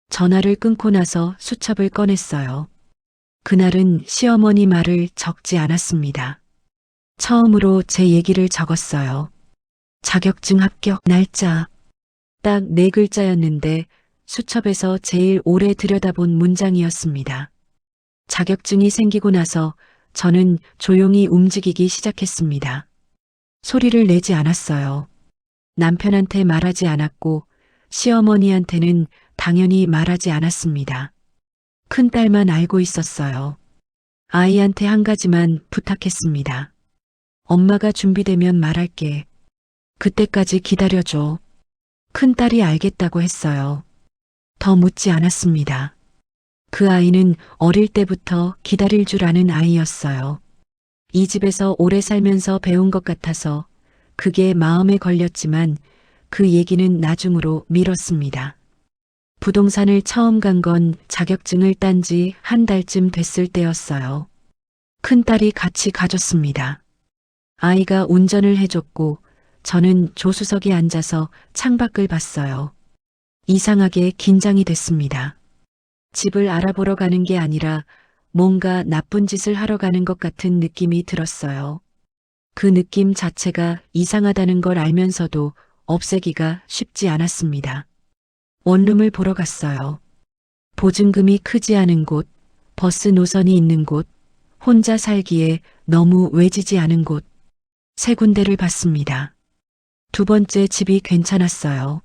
전화를 끊고 나서 수첩을 꺼냈어요. 그날은 시어머니 말을 적지 않았습니다. 처음으로 제 얘기를 적었어요. 자격증 합격 날짜. 딱 4글자였는데 수첩에서 제일 오래 들여다본 문장이었습니다. 자격증이 생기고 나서 저는 조용히 움직이기 시작했습니다. 소리를 내지 않았어요. 남편한테 말하지 않았고 시어머니한테는 당연히 말하지 않았습니다. 큰딸만 알고 있었어요. 아이한테 한 가지만 부탁했습니다. 엄마가 준비되면 말할게. 그때까지 기다려줘. 큰딸이 알겠다고 했어요. 더 묻지 않았습니다. 그 아이는 어릴 때부터 기다릴 줄 아는 아이였어요. 이 집에서 오래 살면서 배운 것 같아서 그게 마음에 걸렸지만 그 얘기는 나중으로 미뤘습니다. 부동산을 처음 간 건 자격증을 딴 지 1달쯤 됐을 때였어요. 큰딸이 같이 가줬습니다. 아이가 운전을 해줬고 저는 조수석에 앉아서 창밖을 봤어요. 이상하게 긴장이 됐습니다. 집을 알아보러 가는 게 아니라 뭔가 나쁜 짓을 하러 가는 것 같은 느낌이 들었어요. 그 느낌 자체가 이상하다는 걸 알면서도 없애기가 쉽지 않았습니다. 원룸을 보러 갔어요. 보증금이 크지 않은 곳, 버스 노선이 있는 곳, 혼자 살기에 너무 외지지 않은 곳, 3군데를 봤습니다. 2번째 집이 괜찮았어요.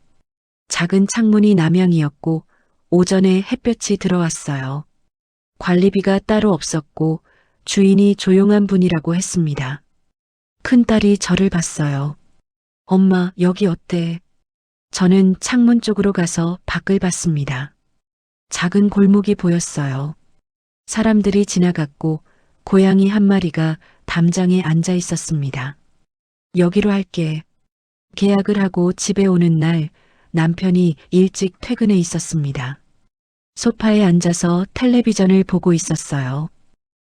작은 창문이 남향이었고 오전에 햇볕이 들어왔어요. 관리비가 따로 없었고 주인이 조용한 분이라고 했습니다. 큰딸이 저를 봤어요. 엄마, 여기 어때? 저는 창문 쪽으로 가서 밖을 봤습니다. 작은 골목이 보였어요. 사람들이 지나갔고 고양이 한 마리가 담장에 앉아 있었습니다. 여기로 할게. 계약을 하고 집에 오는 날 남편이 일찍 퇴근해 있었습니다. 소파에 앉아서 텔레비전을 보고 있었어요.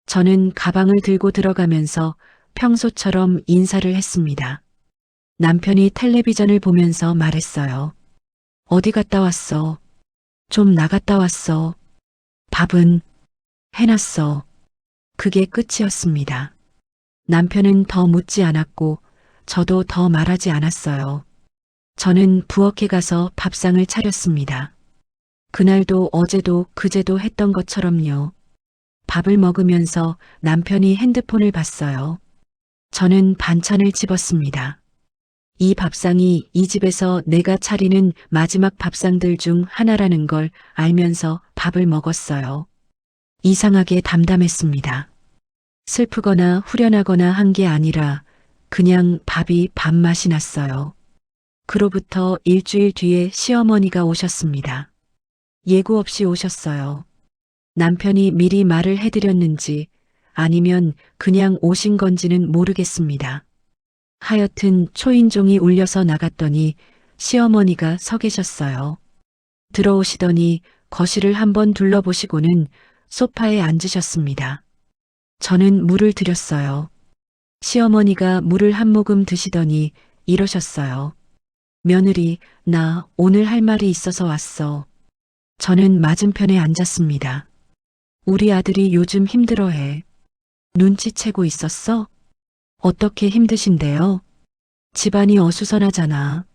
저는 가방을 들고 들어가면서 평소처럼 인사를 했습니다. 남편이 텔레비전을 보면서 말했어요. 어디 갔다 왔어? 좀 나갔다 왔어. 밥은 해놨어. 그게 끝이었습니다. 남편은 더 묻지 않았고 저도 더 말하지 않았어요. 저는 부엌에 가서 밥상을 차렸습니다. 그날도 어제도 그제도 했던 것처럼요. 밥을 먹으면서 남편이 핸드폰을 봤어요. 저는 반찬을 집었습니다. 이 밥상이 이 집에서 내가 차리는 마지막 밥상들 중 하나라는 걸 알면서 밥을 먹었어요. 이상하게 담담했습니다. 슬프거나 후련하거나 한 게 아니라 그냥 밥이 밥맛이 났어요. 그로부터 일주일 뒤에 시어머니가 오셨습니다. 예고 없이 오셨어요. 남편이 미리 말을 해드렸는지 아니면 그냥 오신 건지는 모르겠습니다. 하여튼 초인종이 울려서 나갔더니 시어머니가 서 계셨어요. 들어오시더니 거실을 한번 둘러보시고는 소파에 앉으셨습니다. 저는 물을 드렸어요. 시어머니가 물을 한 모금 드시더니 이러셨어요. 며느리, 나 오늘 할 말이 있어서 왔어. 저는 맞은편에 앉았습니다. 우리 아들이 요즘 힘들어해. 눈치채고 있었어? 어떻게 힘드신데요? 집안이 어수선하잖아.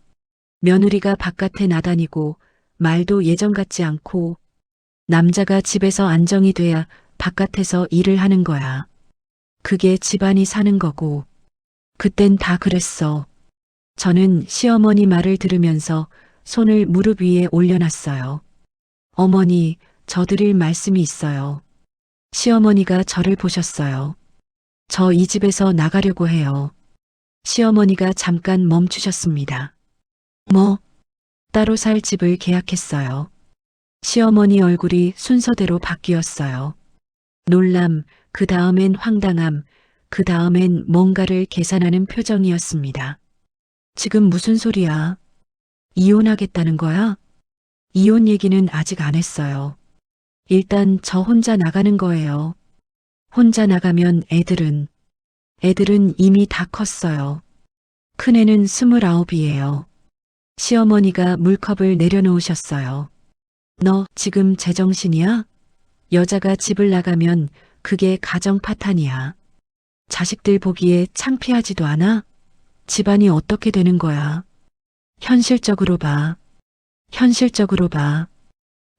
며느리가 바깥에 나다니고 말도 예전 같지 않고 남자가 집에서 안정이 돼야 바깥에서 일을 하는 거야. 그게 집안이 사는 거고. 그땐 다 그랬어. 저는 시어머니 말을 들으면서 손을 무릎 위에 올려놨어요. 어머니, 저 드릴 말씀이 있어요. 시어머니가 저를 보셨어요. 저 이 집에서 나가려고 해요. 시어머니가 잠깐 멈추셨습니다. 뭐? 따로 살 집을 계약했어요. 시어머니 얼굴이 순서대로 바뀌었어요. 놀람, 그 다음엔 황당함, 그 다음엔 뭔가를 계산하는 표정이었습니다. 지금 무슨 소리야? 이혼하겠다는 거야? 이혼 얘기는 아직 안 했어요. 일단 저 혼자 나가는 거예요. 혼자 나가면 애들은 이미 다 컸어요. 큰애는 29이에요. 시어머니가 물컵을 내려놓으셨어요. 너 지금 제정신이야? 여자가 집을 나가면 그게 가정 파탄이야. 자식들 보기에 창피하지도 않아? 집안이 어떻게 되는 거야? 현실적으로 봐. 현실적으로 봐.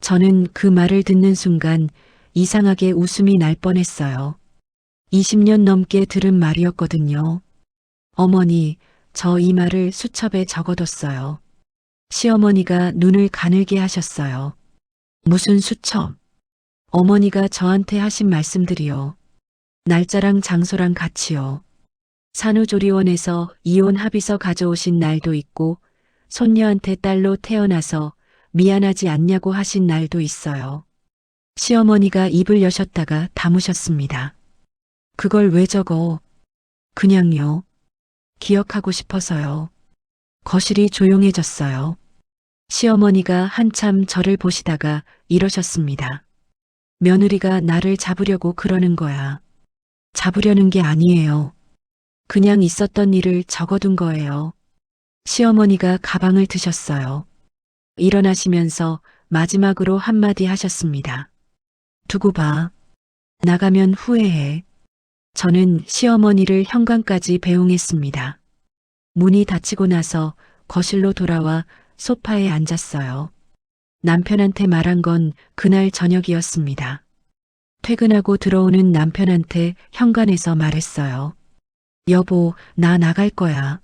저는 그 말을 듣는 순간 이상하게 웃음이 날 뻔했어요. 20년 넘게 들은 말이었거든요. 어머니, 저 이 말을 수첩에 적어뒀어요. 시어머니가 눈을 가늘게 하셨어요. 무슨 수첩? 어머니가 저한테 하신 말씀들이요. 날짜랑 장소랑 같이요. 산후조리원에서 이혼 합의서 가져오신 날도 있고 손녀한테 딸로 태어나서 미안하지 않냐고 하신 날도 있어요. 시어머니가 입을 여셨다가 다무셨습니다. 그걸 왜 적어? 그냥요. 기억하고 싶어서요. 거실이 조용해졌어요. 시어머니가 한참 저를 보시다가 이러셨습니다. 며느리가 나를 잡으려고 그러는 거야. 잡으려는 게 아니에요. 그냥 있었던 일을 적어둔 거예요. 시어머니가 가방을 드셨어요. 일어나시면서 마지막으로 한마디 하셨습니다. 두고 봐. 나가면 후회해. 저는 시어머니를 현관까지 배웅했습니다. 문이 닫히고 나서 거실로 돌아와 소파에 앉았어요. 남편한테 말한 건 그날 저녁이었습니다. 퇴근하고 들어오는 남편한테 현관에서 말했어요. 여보, 나 나갈 거야.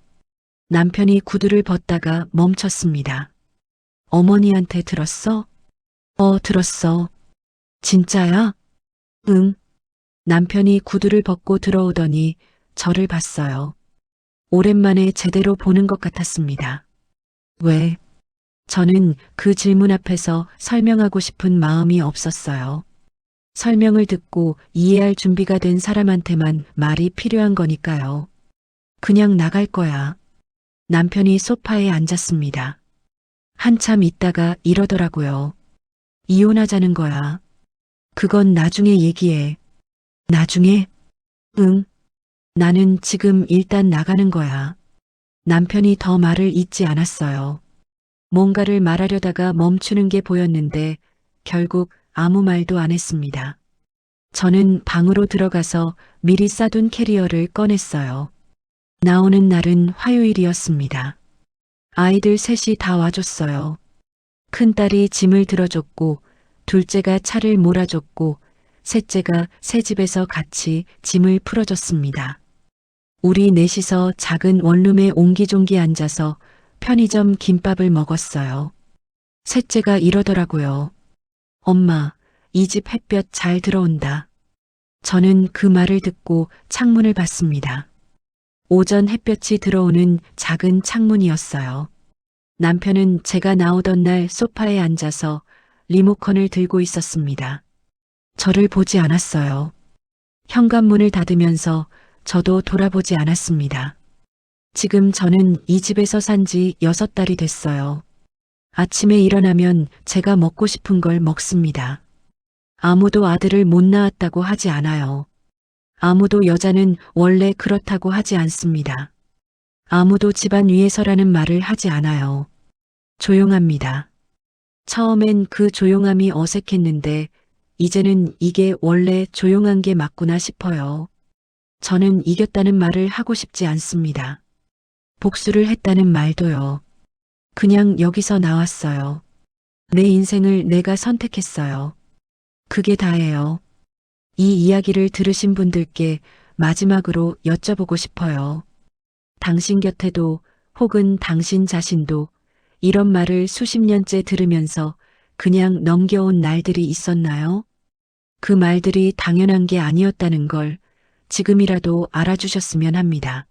남편이 구두를 벗다가 멈췄습니다. 어머니한테 들었어? 들었어. 진짜야? 응. 남편이 구두를 벗고 들어오더니 저를 봤어요. 오랜만에 제대로 보는 것 같았습니다. 왜? 저는 그 질문 앞에서 설명하고 싶은 마음이 없었어요. 설명을 듣고 이해할 준비가 된 사람한테만 말이 필요한 거니까요. 그냥 나갈 거야. 남편이 소파에 앉았습니다. 한참 있다가 이러더라고요. 이혼하자는 거야. 그건 나중에 얘기해. 나중에? 응. 나는 지금 일단 나가는 거야. 남편이 더 말을 잇지 않았어요. 뭔가를 말하려다가 멈추는 게 보였는데 결국 아무 말도 안 했습니다. 저는 방으로 들어가서 미리 싸둔 캐리어를 꺼냈어요. 나오는 날은 화요일이었습니다. 아이들 셋이 다 와줬어요. 큰딸이 짐을 들어줬고 둘째가 차를 몰아줬고 셋째가 새 집에서 같이 짐을 풀어줬습니다. 우리 넷이서 작은 원룸에 옹기종기 앉아서 편의점 김밥을 먹었어요. 셋째가 이러더라고요. 엄마, 이 집 햇볕 잘 들어온다. 저는 그 말을 듣고 창문을 봤습니다. 오전 햇볕이 들어오는 작은 창문이었어요. 남편은 제가 나오던 날 소파에 앉아서 리모컨을 들고 있었습니다. 저를 보지 않았어요. 현관문을 닫으면서 저도 돌아보지 않았습니다. 지금 저는 이 집에서 산 지 6달이 됐어요. 아침에 일어나면 제가 먹고 싶은 걸 먹습니다. 아무도 아들을 못 낳았다고 하지 않아요. 아무도 여자는 원래 그렇다고 하지 않습니다. 아무도 집안 위에서라는 말을 하지 않아요. 조용합니다. 처음엔 그 조용함이 어색했는데 이제는 이게 원래 조용한 게 맞구나 싶어요. 저는 이겼다는 말을 하고 싶지 않습니다. 복수를 했다는 말도요. 그냥 여기서 나왔어요. 내 인생을 내가 선택했어요. 그게 다예요. 이 이야기를 들으신 분들께 마지막으로 여쭤보고 싶어요. 당신 곁에도 혹은 당신 자신도 이런 말을 수십 년째 들으면서 그냥 넘겨온 날들이 있었나요? 그 말들이 당연한 게 아니었다는 걸 지금이라도 알아주셨으면 합니다.